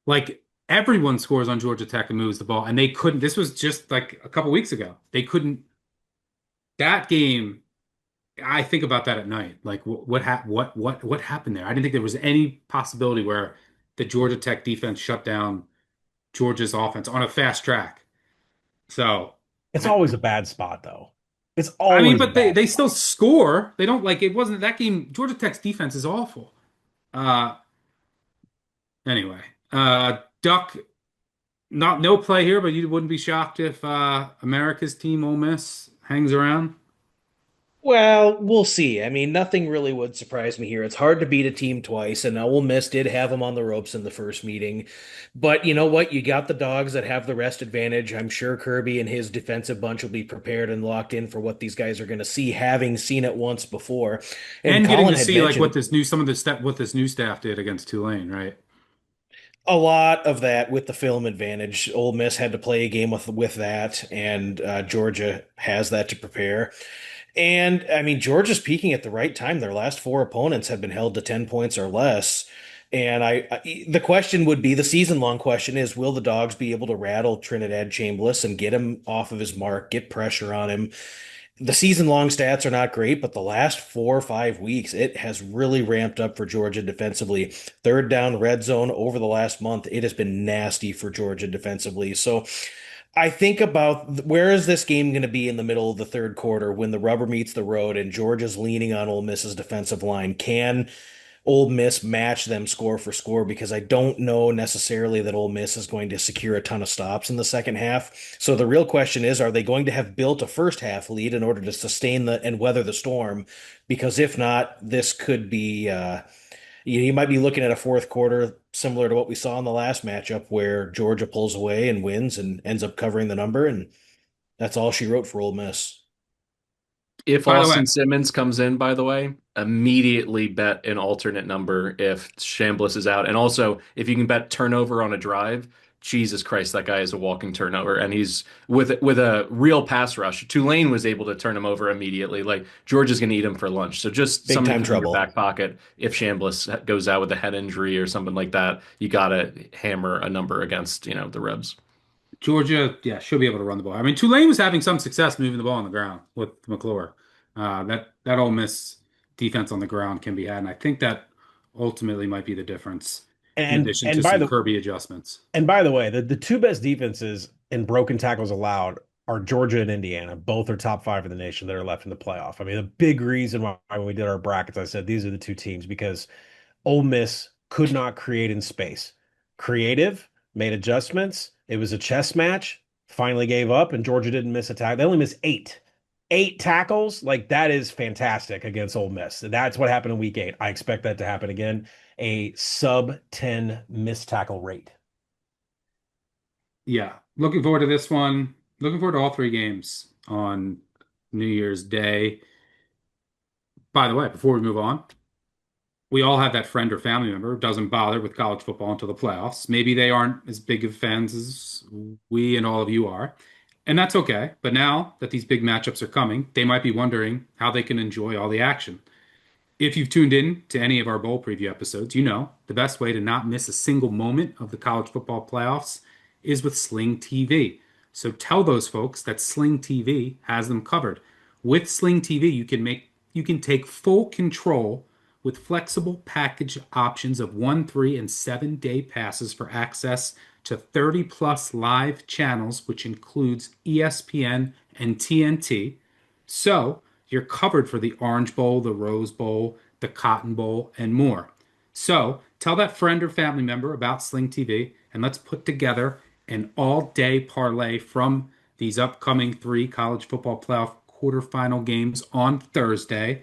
like everyone scores on Georgia Tech and moves the ball, and they couldn't. This was just like a couple weeks ago. They couldn't. That game, I think about that at night. Like what happened there? I didn't think there was any possibility where the Georgia Tech defense shut down Georgia's offense on a fast track. So It's I, always a bad spot, though. It's I mean, always a but they bad they still spot. score. They don't like it wasn't that game. Georgia Tech's defense is awful. Uh anyway, Duck, not no play here, but you wouldn't be shocked if America's team Ole Miss hangs around. Well, we'll see. I mean, nothing really would surprise me here. It's hard to beat a team twice, and Ole Miss did have them on the ropes in the first meeting. But you know what? You got the dogs that have the rest advantage. I'm sure Kirby and his defensive bunch will be prepared and locked in for what these guys are going to see, having seen it once before. And And getting Colin to had see like what mentioned this new some of the step what this new staff did against Tulane, right? a lot of that with the film advantage. Ole Miss had to play a game with that, and Georgia has that to prepare. And I mean, Georgia's peaking at the right time. Their last four opponents have been held to 10 points or less. And the question would be the season long question is, will the Dogs be able to rattle Trinidad Chambliss and get him off of his mark, get pressure on him? The season long stats are not great, but the last 4 or 5 weeks, it has really ramped up for Georgia defensively. Third down red zone over the last month, it has been nasty for Georgia defensively. So I think about where is this game going to be in the middle of the third quarter when the rubber meets the road and Georgia's leaning on Ole Miss's defensive line. Can Ole Miss match them score for score? Because I don't know necessarily that Ole Miss is going to secure a ton of stops in the second half. So the real question is, are they going to have built a first half lead in order to sustain the and weather the storm? Because if not, this could be you might be looking at a fourth quarter similar to what we saw in the last matchup where Georgia pulls away and wins and ends up covering the number, and that's all she wrote for Ole Miss. If By the way, Austin Simmons comes in, by the way, immediately bet an alternate number if Chambliss is out. And also, if you can bet turnover on a drive, Jesus Christ, that guy is a walking turnover. And he's with a real pass rush. Tulane was able to turn him over immediately. Like Georgia's going to eat him for lunch. So just Big something to time put in your trouble. back pocket. If Chambliss goes out with a head injury or something like that, you got to hammer a number against, the Rebs. Georgia, yeah, she'll be able to run the ball. I mean, Tulane was having some success moving the ball on the ground with McClure. That Ole Miss defense on the ground can be had, and I think that ultimately might be the difference, in And addition and to by some the Kirby adjustments. and by the way, the two best defenses in broken tackles allowed are Georgia and Indiana. Both are top five in the nation that are left in the playoff. I mean, the big reason why when we did our brackets, I said these are the two teams because Ole Miss could not create in space. Creative, made adjustments. It was a chess match, finally gave up, and Georgia didn't miss a tackle. They only missed eight. Eight tackles, like that is fantastic against Ole Miss. That's what happened in week 8. I expect that to happen again. A sub 10 missed tackle rate. Yeah, looking forward to this one. Looking forward to all three games on New Year's Day. By the way, before we move on, we all have that friend or family member who doesn't bother with college football until the playoffs. Maybe they aren't as big of fans as we and all of you are, and that's okay. But now that these big matchups are coming, they might be wondering how they can enjoy all the action. If you've tuned in to any of our bowl preview episodes, you know the best way to not miss a single moment of the college football playoffs is with Sling TV. So tell those folks that Sling TV has them covered. With Sling TV, you can take full control with flexible package options of 1, 3, and 7-day passes for access to 30 plus live channels, which includes ESPN and TNT. So you're covered for the Orange Bowl, the Rose Bowl, the Cotton Bowl, and more. So tell that friend or family member about Sling TV, and let's put together an all-day parlay from these upcoming 3 college football playoff quarterfinal games on Thursday.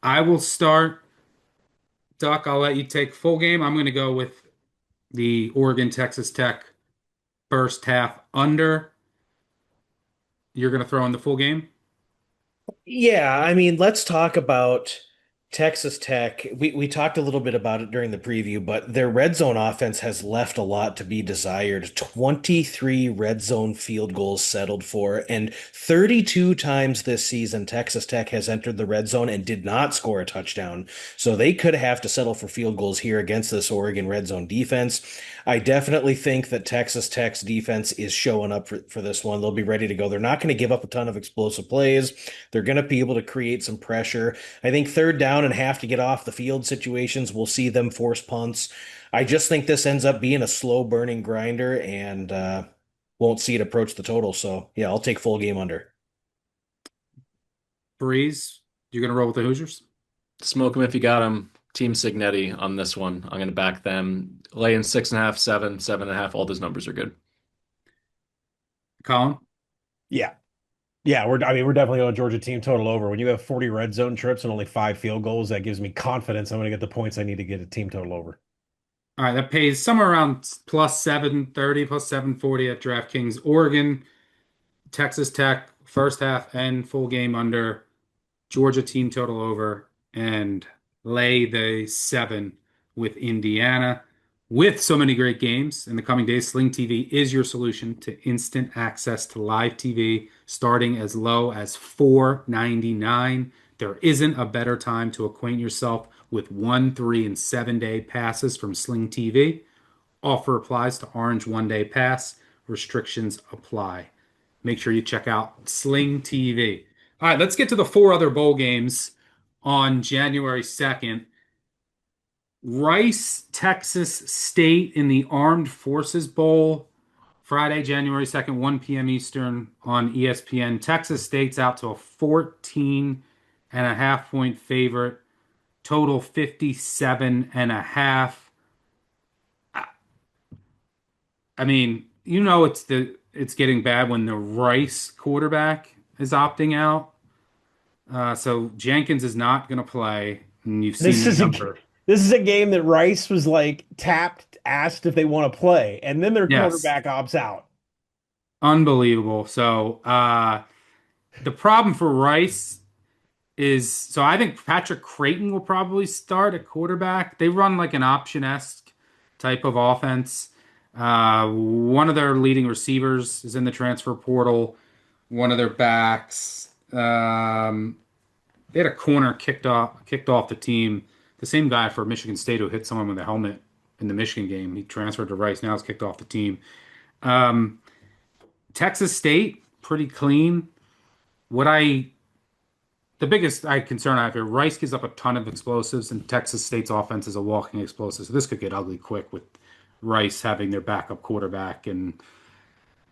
I will start. Duck, I'll let you take full game. I'm going to go with the Oregon Texas Tech first half under. You're going to throw in the full game? Yeah, I mean, let's talk about Texas Tech. We talked a little bit about it during the preview, but their red zone offense has left a lot to be desired. 23 red zone field goals settled for, and 32 times this season, Texas Tech has entered the red zone and did not score a touchdown. So they could have to settle for field goals here against this Oregon red zone defense. I definitely think that Texas Tech's defense is showing up for this one. They'll be ready to go. They're not going to give up a ton of explosive plays. They're going to be able to create some pressure. I think third down and have to get off the field situations, we'll see them force punts. I just think this ends up being a slow burning grinder and won't see it approach the total. So yeah, I'll take full game under. Breeze, you're going to roll with the Hoosiers? Smoke them if you got them. Team Signetti on this one. I'm going to back them. Lay in 6.5, 7, 7.5. All those numbers are good. Colin? Yeah. Yeah, we're definitely going Georgia team total over. When you have 40 red zone trips and only 5 field goals, that gives me confidence I'm going to get the points I need to get a team total over. All right, that pays somewhere around plus 730, plus 740 at DraftKings. Oregon, Texas Tech, first half and full game under. Georgia team total over, and lay the 7 with Indiana. With so many great games in the coming days, Sling TV is your solution to instant access to live TV starting as low as $4.99. There isn't a better time to acquaint yourself with 1, 3, and 7-day passes from Sling TV. Offer applies to Orange one-day pass. Restrictions apply. Make sure you check out Sling TV. All right, let's get to the 4 other bowl games on January 2nd. Rice, Texas State in the Armed Forces Bowl, Friday, January 2nd, 1 p.m. Eastern on ESPN. Texas State's out to a 14.5-point favorite, total 57.5. I mean, it's getting bad when the Rice quarterback is opting out. So Jenkins is not going to play, and you've seen the number. This is a game that Rice was like tapped, asked if they want to play, and then their quarterback opts out. Unbelievable. So the problem for Rice is, so I think Patrick Creighton will probably start at quarterback. They run like an option-esque type of offense. One of their leading receivers is in the transfer portal. One of their backs, they had a corner kicked off the team. The same guy for Michigan State who hit someone with a helmet in the Michigan game. He transferred to Rice. Now he's kicked off the team. Texas State, pretty clean. The biggest concern I have here, Rice gives up a ton of explosives, and Texas State's offense is a walking explosive. So this could get ugly quick with Rice having their backup quarterback. And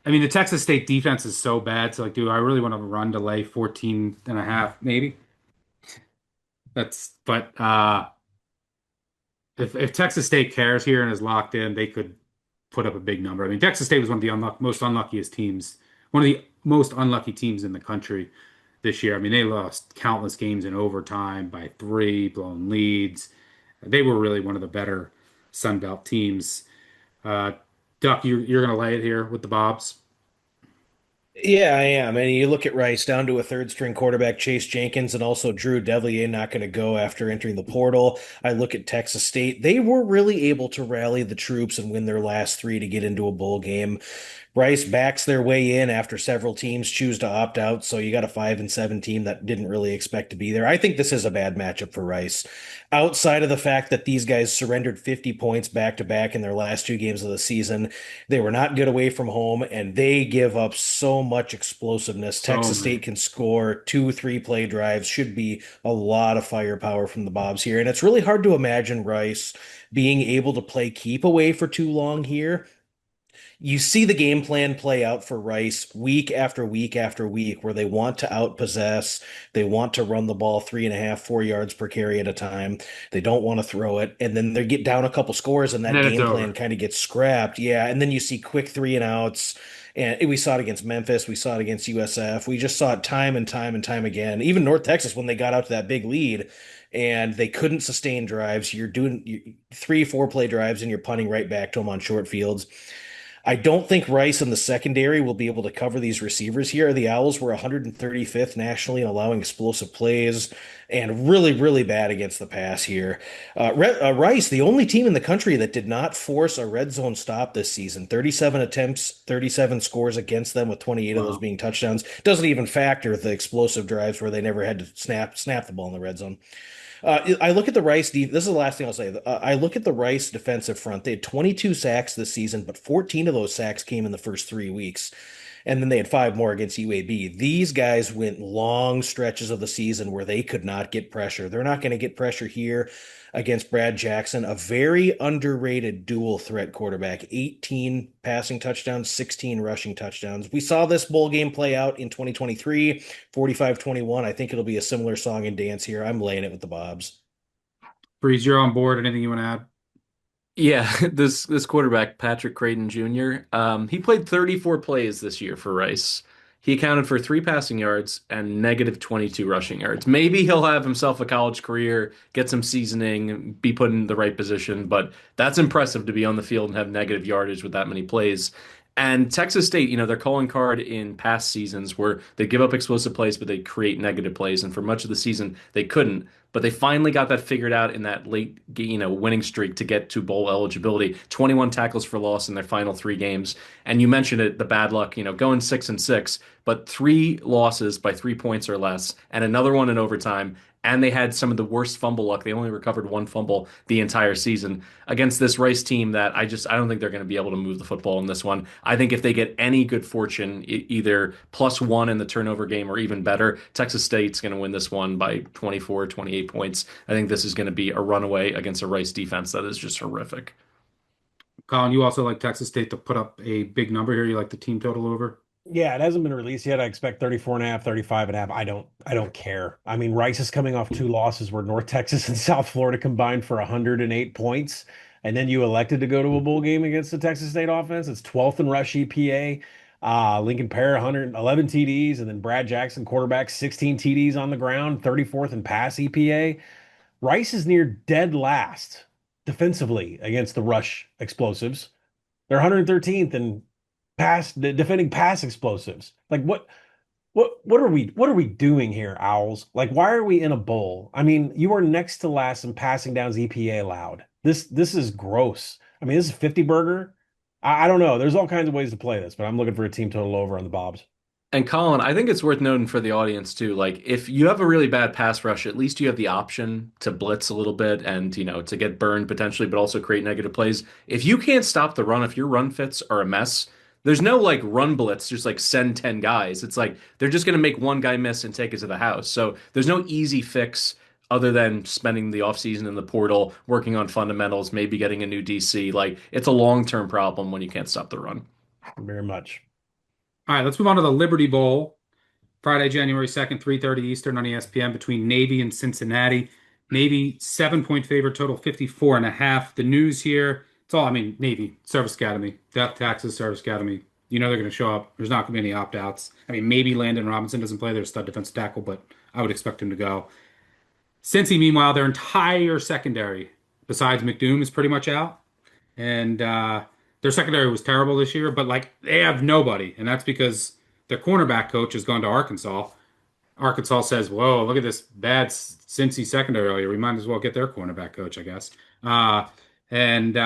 I mean, the Texas State defense is so bad. So, like, do I really want to run to lay 14.5? Maybe. If Texas State cares here and is locked in, they could put up a big number. I mean, Texas State was one of the most unluckiest teams, one of the most unlucky teams in the country this year. I mean, they lost countless games in overtime by 3, blown leads. They were really one of the better Sun Belt teams. Duck, you're going to lay it here with the Bobs? Yeah, I am. And you look at Rice down to a third string quarterback, Chase Jenkins, and also Drew Devier not going to go after entering the portal. I look at Texas State. They were really able to rally the troops and win their last 3 to get into a bowl game. Rice backs their way in after several teams choose to opt out. So you got a 5-7 team that didn't really expect to be there. I think this is a bad matchup for Rice. Outside of the fact that these guys surrendered 50 points back to back in their last two games of the season, they were not good away from home and they give up so much explosiveness. So Texas many. State can score 2-3 play drives, should be a lot of firepower from the Bobs here. And it's really hard to imagine Rice being able to play keep away for too long here. You see the game plan play out for Rice week after week after week, where they want to outpossess, they want to run the ball 3.5, 4 yards per carry at a time. They don't want to throw it, and then they get down a couple scores, and And that then it's game plan over. kind of gets scrapped. Yeah, and then you see quick 3-and-outs. And we saw it against Memphis. We saw it against USF. We just saw it time and time and time again. Even North Texas, when they got out to that big lead and they couldn't sustain drives, you're doing 3, 4 play drives and you're punting right back to them on short fields. I don't think Rice in the secondary will be able to cover these receivers here. The Owls were 135th nationally in allowing explosive plays and really, really bad against the pass here. Rice, the only team in the country that did not force a red zone stop this season. 37 attempts, 37 scores against them, with 28 of those Wow. being touchdowns. Doesn't even factor the explosive drives where they never had to snap the ball in the red zone. I look at the This is the last thing I'll say. I look at the Rice defensive front. They had 22 sacks this season, but 14 of those sacks came in the first 3 weeks. And then they had 5 more against UAB. These guys went long stretches of the season where they could not get pressure. They're not going to get pressure here against Brad Jackson, a very underrated dual threat quarterback. 18 passing touchdowns, 16 rushing touchdowns. We saw this bowl game play out in 2023, 45-21. I think it'll be a similar song and dance here. I'm laying it with the Bobs. Breeze, you're on board. Anything you want to add? Yeah, this quarterback, Patrick Creighton Jr., he played 34 plays this year for Rice. He accounted for 3 passing yards and negative 22 rushing yards. Maybe he'll have himself a college career, get some seasoning, be put in the right position, but that's impressive to be on the field and have negative yardage with that many plays. And Texas State, their calling card in past seasons where they give up explosive plays, but they create negative plays. And for much of the season, they couldn't. But they finally got that figured out in that late, winning streak to get to bowl eligibility. 21 tackles for loss in their final 3 games. And you mentioned it, the bad luck, going 6-6, but 3 losses by 3 points or less, and another one in overtime. And they had some of the worst fumble luck. They only recovered 1 fumble the entire season against this Rice team that I don't think they're going to be able to move the football in this one. I think if they get any good fortune, either +1 in the turnover game or even better, Texas State's going to win this one by 24, 28 points. I think this is going to be a runaway against a Rice defense that is just horrific. Colin, you also like Texas State to put up a big number here. You like the team total over? Yeah, it hasn't been released yet. I expect 34.5, 35.5. I don't care. I mean, Rice is coming off 2 losses where North Texas and South Florida combined for 108 points. And then you elected to go to a bowl game against the Texas State offense. It's 12th in rush EPA. Lincoln Pear, 111 TDs, and then Brad Jackson, quarterback, 16 TDs on the ground, 34th in pass EPA. Rice is near dead last defensively against the rush explosives. They're 113th in defending pass explosives. Like what are we doing here, Owls? Like, why are we in a bowl? I mean, you are next to last in passing downs EPA allowed. This is gross. I mean, this is 50 burger. I don't know. There's all kinds of ways to play this, but I'm looking for a team total over on the Bobs. And Colin, I think it's worth noting for the audience too, like if you have a really bad pass rush, at least you have the option to blitz a little bit and, to get burned potentially, but also create negative plays. If you can't stop the run, if your run fits are a mess, there's no like run blitz, just like send 10 guys. It's like they're just going to make one guy miss and take it to the house. So there's no easy fix other than spending the offseason in the portal, working on fundamentals, maybe getting a new DC. Like it's a long-term problem when you can't stop the run. Very much. All right, let's move on to the Liberty Bowl. Friday, January 2nd, 3:30 Eastern on ESPN between Navy and Cincinnati. Navy 7-point favorite, total 54.5. The news here, Navy, Service Academy, Death Taxes, Service Academy. They're going to show up. There's not going to be any opt-outs. I mean, maybe Landon Robinson doesn't play. Their stud defensive tackle, but I would expect him to go. Cincy, meanwhile, their entire secondary, besides McDoom, is pretty much out. And their secondary was terrible this year, but like they have nobody. And that's because their cornerback coach has gone to Arkansas. Arkansas says, "Whoa, look at this bad Cincy secondary all year. We might as well get their cornerback coach, I guess." And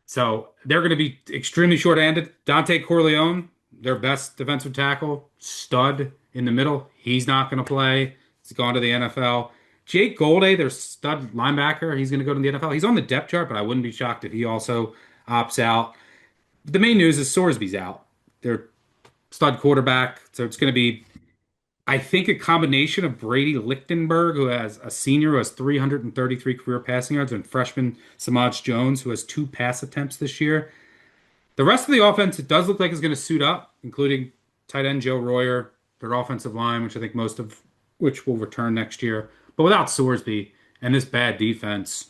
So they're going to be extremely short-handed. Dante Corleone, their best defensive tackle, stud in the middle. He's not going to play. He's gone to the NFL. Jake Golday, their stud linebacker, he's going to go to the NFL. He's on the depth chart, but I wouldn't be shocked if he also opts out. The main news is Sorsby's out. Their stud quarterback. So it's going to be, I think, a combination of Brady Lichtenberg, who has a senior who has 333 career passing yards, and freshman Samaj Jones, who has 2 pass attempts this year. The rest of the offense, it does look like is going to suit up, including tight end Joe Royer, their offensive line, which I think most of which will return next year. But without Sorsby and this bad defense,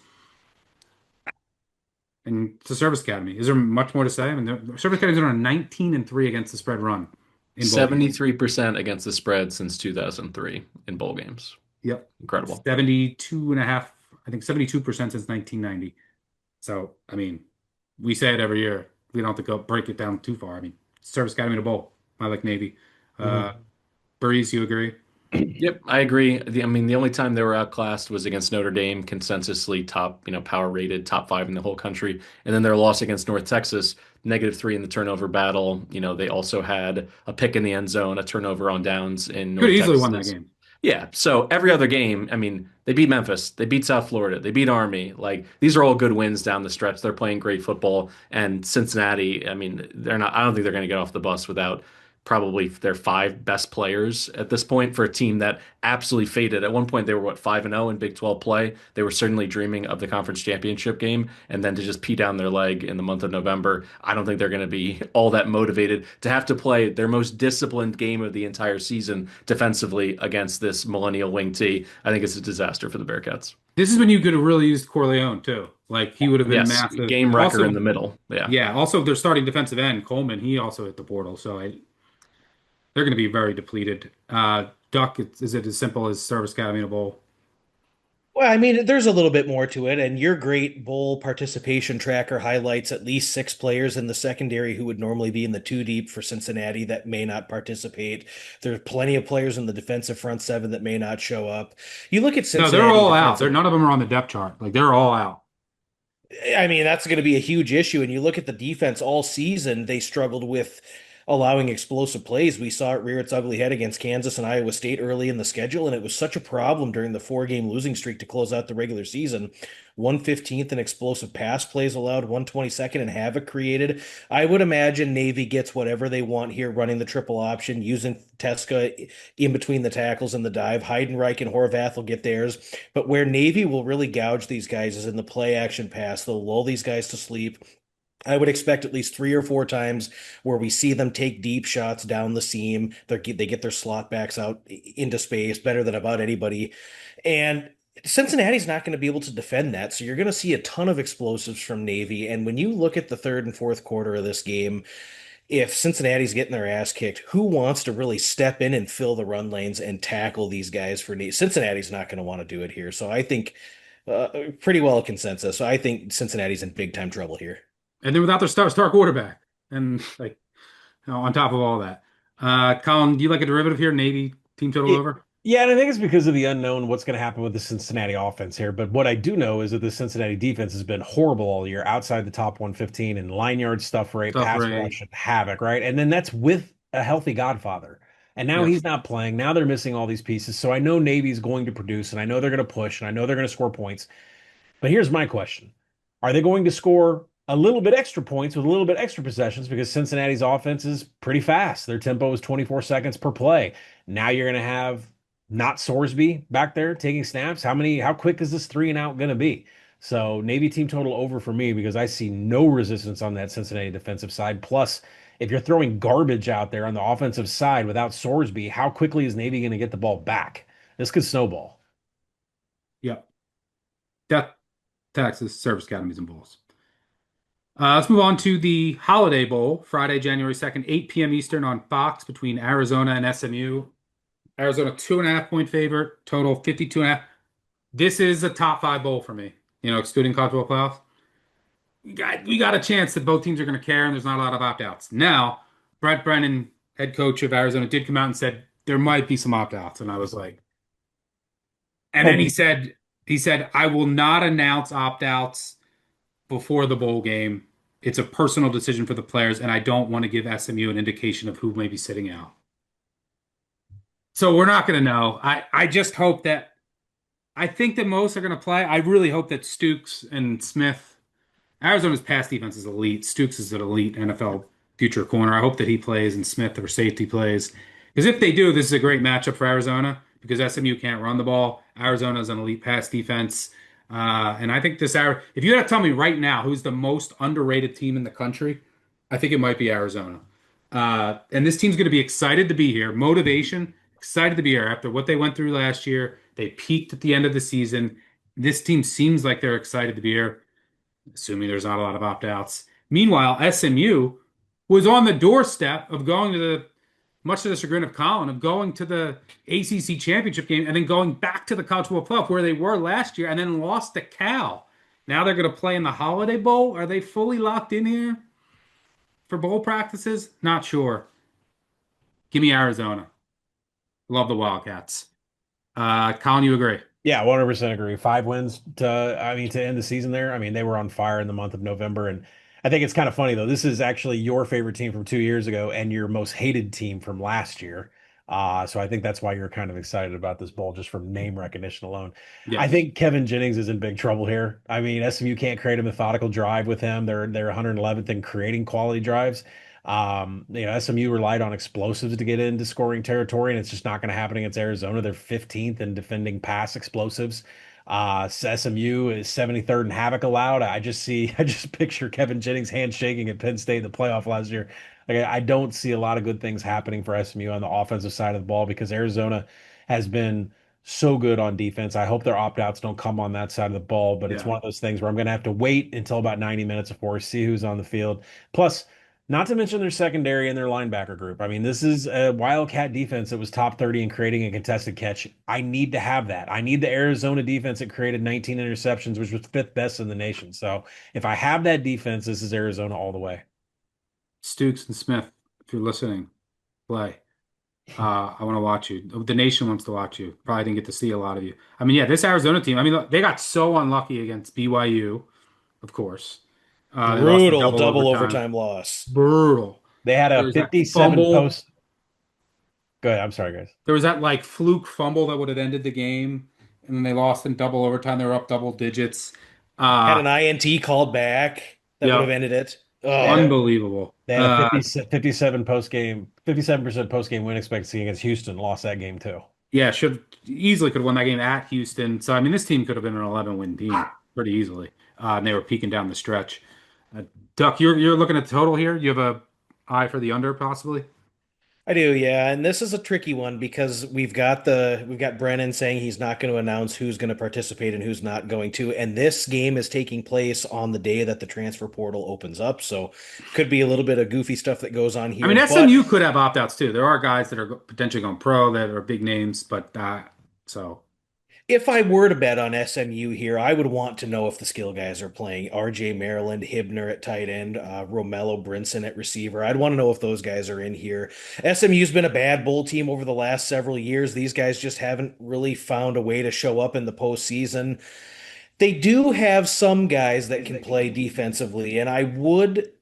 and it's a Service Academy. Is there much more to say? I mean, the Service Academy's on a 19-3 against the spread run in bowl games. 73% against the spread since 2003 in bowl games. Yep. Incredible. 72 and a half, I think 72% since 1990. So, I mean, we say it every year. We don't have to go break it down too far. I mean, Service Academy to bowl. I like Navy. Breeze, you agree? Yep, I agree. I mean, the only time they were outclassed was against Notre Dame, consensusly top, power rated, top 5 in the whole country. And then their loss against North Texas, -3 in the turnover battle. They also had a pick in the end zone, a turnover on downs in Could North easily Texas. won that game. Yeah, so every other game, I mean, they beat Memphis, they beat South Florida, they beat Army. Like these are all good wins down the stretch. They're playing great football. And Cincinnati, I mean, they're not. I don't think they're going to get off the bus without probably their 5 best players at this point for a team that absolutely faded. At one point, they were what 5-0 in Big 12 play. They were certainly dreaming of the conference championship game, and then to just pee down their leg in the month of November, I don't think they're going to be all that motivated to have to play their most disciplined game of the entire season defensively against this millennial wing T. I think it's a disaster for the Bearcats. This is when you could have really used Corleone too. Like he would have been Yes, massive. game wrecker Also, in the middle. Yeah. yeah. Also, their starting defensive end Coleman, he also hit the portal, so they're going to be very depleted. Duck, is it as simple as Service Academy to bowl? Well, I mean, there's a little bit more to it, and your great bowl participation tracker highlights at least 6 players in the secondary who would normally be in the 2 deep for Cincinnati that may not participate. There's plenty of players in the defensive front 7 that may not show up. You look at No, Cincinnati they're all out. defensive. None of them are on the depth chart. Like they're all out. I mean, that's going to be a huge issue. And you look at the defense all season, they struggled with allowing explosive plays. We saw it rear its ugly head against Kansas and Iowa State early in the schedule, and it was such a problem during the 4-game losing streak to close out the regular season. 115th in explosive pass plays allowed, 122nd in havoc created. I would imagine Navy gets whatever they want here, running the triple option, using Teska in between the tackles and the dive. Heidenreich and Horvath will get theirs. But where Navy will really gouge these guys is in the play action pass. They'll lull these guys to sleep. I would expect at least 3 or 4 times where we see them take deep shots down the seam. They get their slot backs out into space better than about anybody. And Cincinnati's not going to be able to defend that. So you're going to see a ton of explosives from Navy. And when you look at the third and fourth quarter of this game, if Cincinnati's getting their ass kicked, who wants to really step in and fill the run lanes and tackle these guys for Navy? Cincinnati's not going to want to do it here. So I think pretty well a consensus. So I think Cincinnati's in big time trouble here. And then without their star quarterback, and like on top of all that, Colin, do you like a derivative here? Navy team total over? Yeah, and I think it's because of the unknown what's going to happen with the Cincinnati offense here. But what I do know is that the Cincinnati defense has been horrible all year, outside the top 115 and line yard stuff rate, pass rush, and havoc, right? And then that's with a healthy Godfather. And now he's not playing. Now they're missing all these pieces. So I know Navy's going to produce, and I know they're going to push, and I know they're going to score points. But here's my question. Are they going to score a little bit extra points with a little bit extra possessions because Cincinnati's offense is pretty fast? Their tempo is 24 seconds per play. Now you're going to have not Sorsby back there taking snaps. How quick is this 3 and out going to be? So Navy team total over for me because I see no resistance on that Cincinnati defensive side. Plus, if you're throwing garbage out there on the offensive side without Sorsby, how quickly is Navy going to get the ball back? This could snowball. Yep. Death, taxes, service academies, and bowls. Let's move on to the Holiday Bowl, Friday, January 2nd, 8 p.m. Eastern on Fox between Arizona and SMU. Arizona 2.5-point favorite, total 52.5. This is a top 5 bowl for me, excluding college football playoffs. We got a chance that both teams are going to care, and there's not a lot of opt-outs. Now, Brett Brennan, head coach of Arizona, did come out and said there might be some opt-outs, and I was like, and then he said, I will not announce opt-outs before the bowl game It's a personal decision for the players, and I don't want to give SMU an indication of who may be sitting out. So we're not going to know. I just hope that I think that most are going to play. I really hope that Stooks and Smith. Arizona's pass defense is elite. Stooks is an elite NFL future corner. I hope that he plays and Smith or safety plays. Because if they do, this is a great matchup for Arizona because SMU can't run the ball. Arizona is an elite pass defense. And I think if you had to tell me right now who's the most underrated team in the country, I think it might be Arizona. And this team's going to be excited to be here. Motivation, excited to be here after what they went through last year. They peaked at the end of the season. This team seems like they're excited to be here, assuming there's not a lot of opt-outs. Meanwhile, SMU was on the doorstep of going to much to the chagrin of Collin, of going to the ACC championship game and then going back to the College Football Playoff where they were last year and then lost to Cal. Now they're going to play in the Holiday Bowl. Are they fully locked in here for bowl practices? Not sure. Give me Arizona. Love the Wildcats. Colin, you agree? Yeah, 100% agree. 5 wins to end the season there. I mean, they were on fire in the month of November. And I think it's kind of funny, though. This is actually your favorite team from 2 years ago and your most hated team from last year. So I think that's why you're kind of excited about this bowl just from name recognition alone. Yeah. I think Kevin Jennings is in big trouble here. I mean, SMU can't create a methodical drive with him. They're 111th in creating quality drives. SMU relied on explosives to get into scoring territory, and it's just not going to happen against Arizona. They're 15th in defending pass explosives. SMU is 73rd in havoc allowed. I just picture Kevin Jennings handshaking at Penn State in the playoff last year. Like, I don't see a lot of good things happening for SMU on the offensive side of the ball because Arizona has been so good on defense. I hope their opt-outs don't come on that side of the ball, but it's one of those things where I'm going to have to wait until about 90 minutes before we see who's on the field. Plus, not to mention their secondary and their linebacker group. I mean, this is a Wildcat defense that was top 30 in creating a contested catch. I need to have that. I need the Arizona defense that created 19 interceptions, which was fifth best in the nation. So if I have that defense, this is Arizona all the way. Stooks and Smith, if you're listening, play. I want to watch you. The nation wants to watch you. Probably didn't get to see a lot of you. I mean, yeah, this Arizona team, I mean, they got so unlucky against BYU, of course. They lost in Brutal double overtime loss. Brutal. They had a There was that 57 fumble. post. Go ahead. I'm sorry, guys. There was that like fluke fumble that would have ended the game, and then they lost in double overtime. They were up double digits. Had an INT called back that would have ended it. Oh. Unbelievable. They had a 57% post game win expectancy against Houston. Lost that game too. Yeah, could have won that game at Houston. So I mean, this team could have been an 11-win team pretty easily. And they were peaking down the stretch. Duck, you're looking at the total here. You have a eye for the under possibly? I do, yeah. And this is a tricky one because we've got Brennan saying he's not going to announce who's going to participate and who's not going to. And this game is taking place on the day that the transfer portal opens up. So could be a little bit of goofy stuff that goes on here. I mean, SMU could have opt-outs too. There are guys that are potentially going pro that are big names, but so. If I were to bet on SMU here, I would want to know if the skill guys are playing. RJ Maryland, Hibner at tight end, Romello Brinson at receiver. I'd want to know if those guys are in here. SMU's been a bad bowl team over the last several years. These guys just haven't really found a way to show up in the postseason. They do have some guys that can play defensively, and I would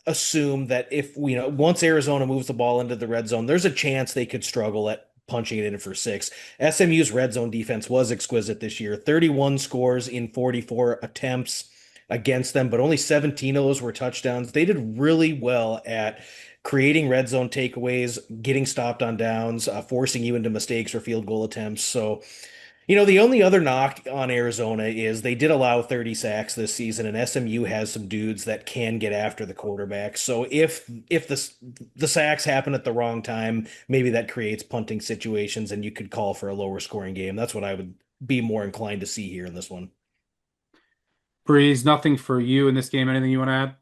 assume that if once Arizona moves the ball into the red zone, there's a chance they could struggle at punching it in for 6. SMU's red zone defense was exquisite this year. 31 scores in 44 attempts against them, but only 17 of those were touchdowns. They did really well at creating red zone takeaways, getting stopped on downs, forcing you into mistakes or field goal attempts. So, the only other knock on Arizona is they did allow 30 sacks this season, and SMU has some dudes that can get after the quarterback. So if the sacks happen at the wrong time, maybe that creates punting situations, and you could call for a lower scoring game. That's what I would be more inclined to see here in this one. Breeze, nothing for you in this game. Anything you want to add?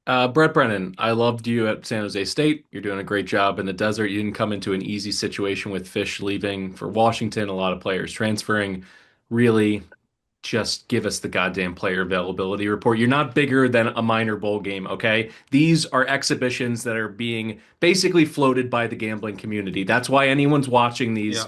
Brett Brennan, I loved you at San Jose State. You're doing a great job in the desert. You didn't come into an easy situation with Fish leaving for Washington, a lot of players transferring. Really, just give us the goddamn player availability report. You're not bigger than a minor bowl game, okay? These are exhibitions that are being basically floated by the gambling community. That's why anyone's watching these.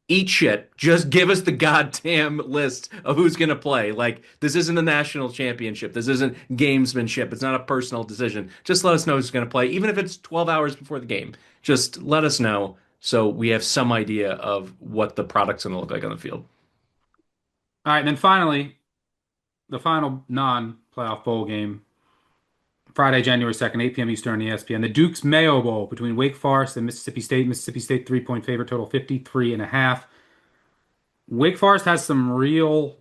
eat shit. Just give us the goddamn list of who's going to play. Like, this isn't a national championship. This isn't gamesmanship. It's not a personal decision. Just let us know who's going to play, even if it's 12 hours before the game. Just let us know so we have some idea of what the product's going to look like on the field. All right, and then finally, the final non-playoff bowl game, Friday, January 2nd, 8 p.m. Eastern, ESPN. The Duke's Mayo Bowl between Wake Forest and Mississippi State. Mississippi State 3-point favorite, total 53 and a half. Wake Forest has some real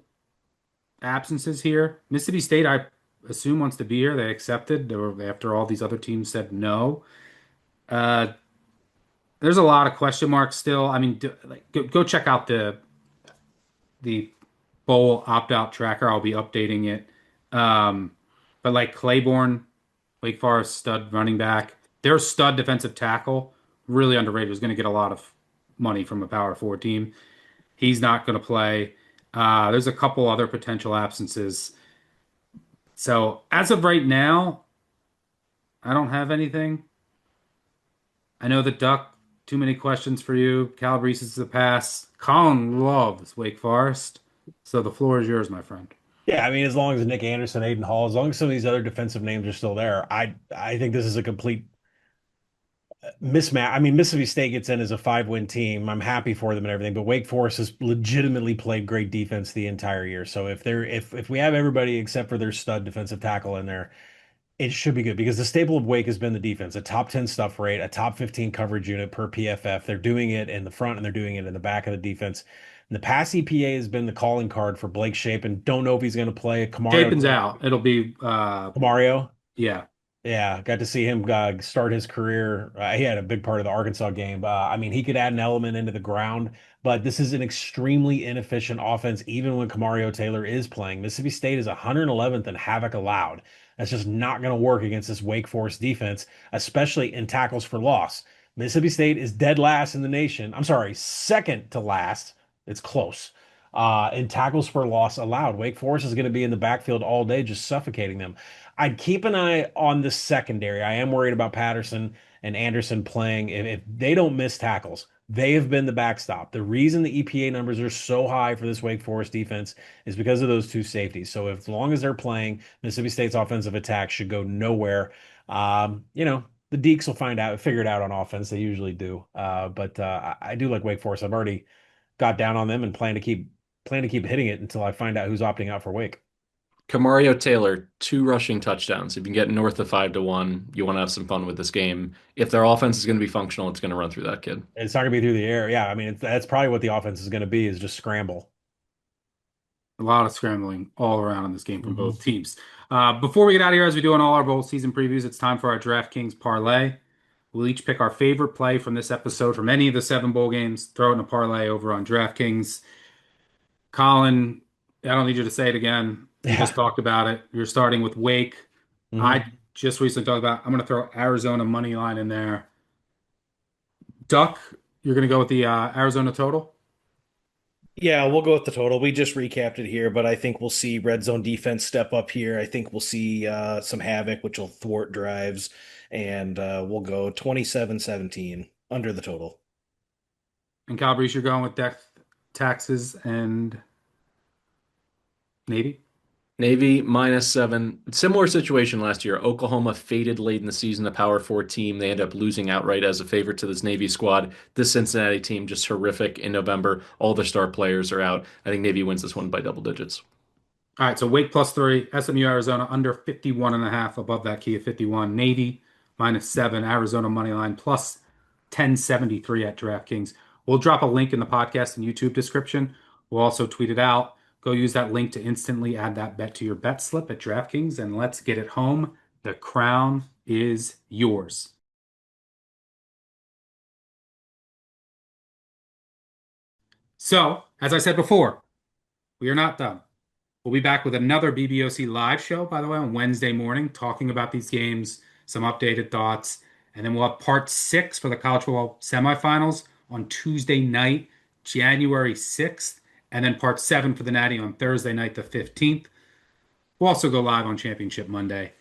absences here. Mississippi State, I assume, wants to be here. They accepted after all these other teams said no. Uh, there's a lot of question marks still. I mean, go check out the bowl opt-out tracker. I'll be updating it. But like Claiborne, Wake Forest stud running back, their stud defensive tackle, really underrated. Is going to get a lot of money from a Power Four team. He's not going to play. There's a couple other potential absences. So as of right now, I don't have anything. I know the Duck, too many questions for you. Calabrese is a pass. Colin loves Wake Forest. So the floor is yours, my friend. Yeah, I mean, as long as Nick Anderson, Aiden Hall, as long as some of these other defensive names are still there, I think this is a complete mismatch. I mean, Mississippi State gets in as a 5-win team. I'm happy for them and everything, but Wake Forest has legitimately played great defense the entire year. So if we have everybody except for their stud defensive tackle in there, it should be good because the staple of Wake has been the defense, a top 10 stuff rate, a top 15 coverage unit per PFF. They're doing it in the front and they're doing it in the back of the defense. And the pass EPA has been the calling card for Blake Shapen. Don't know if he's going to play. Chapin's out. It'll be Camario. yeah. Yeah, got to see him start his career. He had a big part of the Arkansas game. I mean, he could add an element into the ground, but this is an extremely inefficient offense, even when Camario Taylor is playing. Mississippi State is 111th in havoc allowed. That's just not going to work against this Wake Forest defense, especially in tackles for loss. Mississippi State is dead last in the nation. I'm sorry, second to last. It's close. In tackles for loss allowed. Wake Forest is going to be in the backfield all day, just suffocating them. I'd keep an eye on the secondary. I am worried about Patterson and Anderson playing. If they don't miss tackles, they have been the backstop. The reason the EPA numbers are so high for this Wake Forest defense is because of those two safeties. So as long as they're playing, Mississippi State's offensive attack should go nowhere. The Deeks will figure it out on offense. They usually do. But I do like Wake Forest. I've already got down on them and plan to keep hitting it until I find out who's opting out for Wake. Camario Taylor, 2 rushing touchdowns. If you can get north of 5-1, you want to have some fun with this game. If their offense is going to be functional, it's going to run through that kid. It's not going to be through the air. Yeah, I mean, that's probably what the offense is going to be is just scramble. A lot of scrambling all around in this game from Mm-hmm. both teams. Before we get out of here, as we do on all our bowl season previews, it's time for our DraftKings parlay. We'll each pick our favorite play from this episode from any of the 7 bowl games, throw it in a parlay over on DraftKings. Colin, I don't need you to say it again. You just talked about it. You're starting with Wake. Mm-hmm. I just recently talked about I'm going to throw Arizona money line in there. Duck, you're going to go with the Arizona total? Yeah, we'll go with the total. We just recapped it here, but I think we'll see red zone defense step up here. I think we'll see some havoc, which will thwart drives, and we'll go 27-17 under the total. And Calabrese, you're going with death, taxes, and Navy? Navy -7. Similar situation last year. Oklahoma faded late in the season, a Power 4 team. They end up losing outright as a favorite to this Navy squad. This Cincinnati team just horrific in November. All their star players are out. I think Navy wins this one by double digits. All right, so Wake +3, SMU Arizona under 51.5, above that key of 51. Navy -7, Arizona money line plus 1073 at DraftKings. We'll drop a link in the podcast and YouTube description. We'll also tweet it out. Go use that link to instantly add that bet to your bet slip at DraftKings, and let's get it home. The crown is yours. So, as I said before, we are not done. We'll be back with another BBOC live show, by the way, on Wednesday morning, talking about these games, some updated thoughts, and then we'll have part 6 for the college football semifinals on Tuesday night, January 6th. And then part 7 for the Natty on Thursday night, the 15th. We'll also go live on Championship Monday.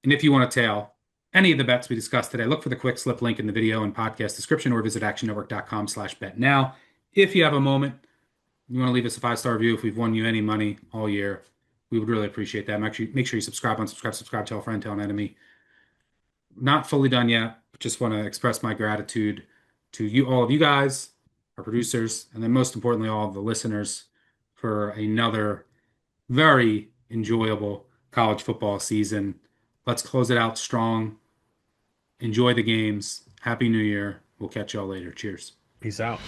And if you want to tail any of the bets we discussed today, look for the quick slip link in the video and podcast description or visit actionnetwork.com/bet now. if you have a moment, you want to leave us a 5-star review if we've won you any money all year. We would really appreciate that. Make sure you subscribe, tell a friend, tell an enemy. Not fully done yet, but just want to express my gratitude to you, all of you guys, our producers, and then most importantly, all of the listeners for another very enjoyable college football season. Let's close it out strong. Enjoy the games. Happy New Year. We'll catch y'all later. Cheers. Peace out.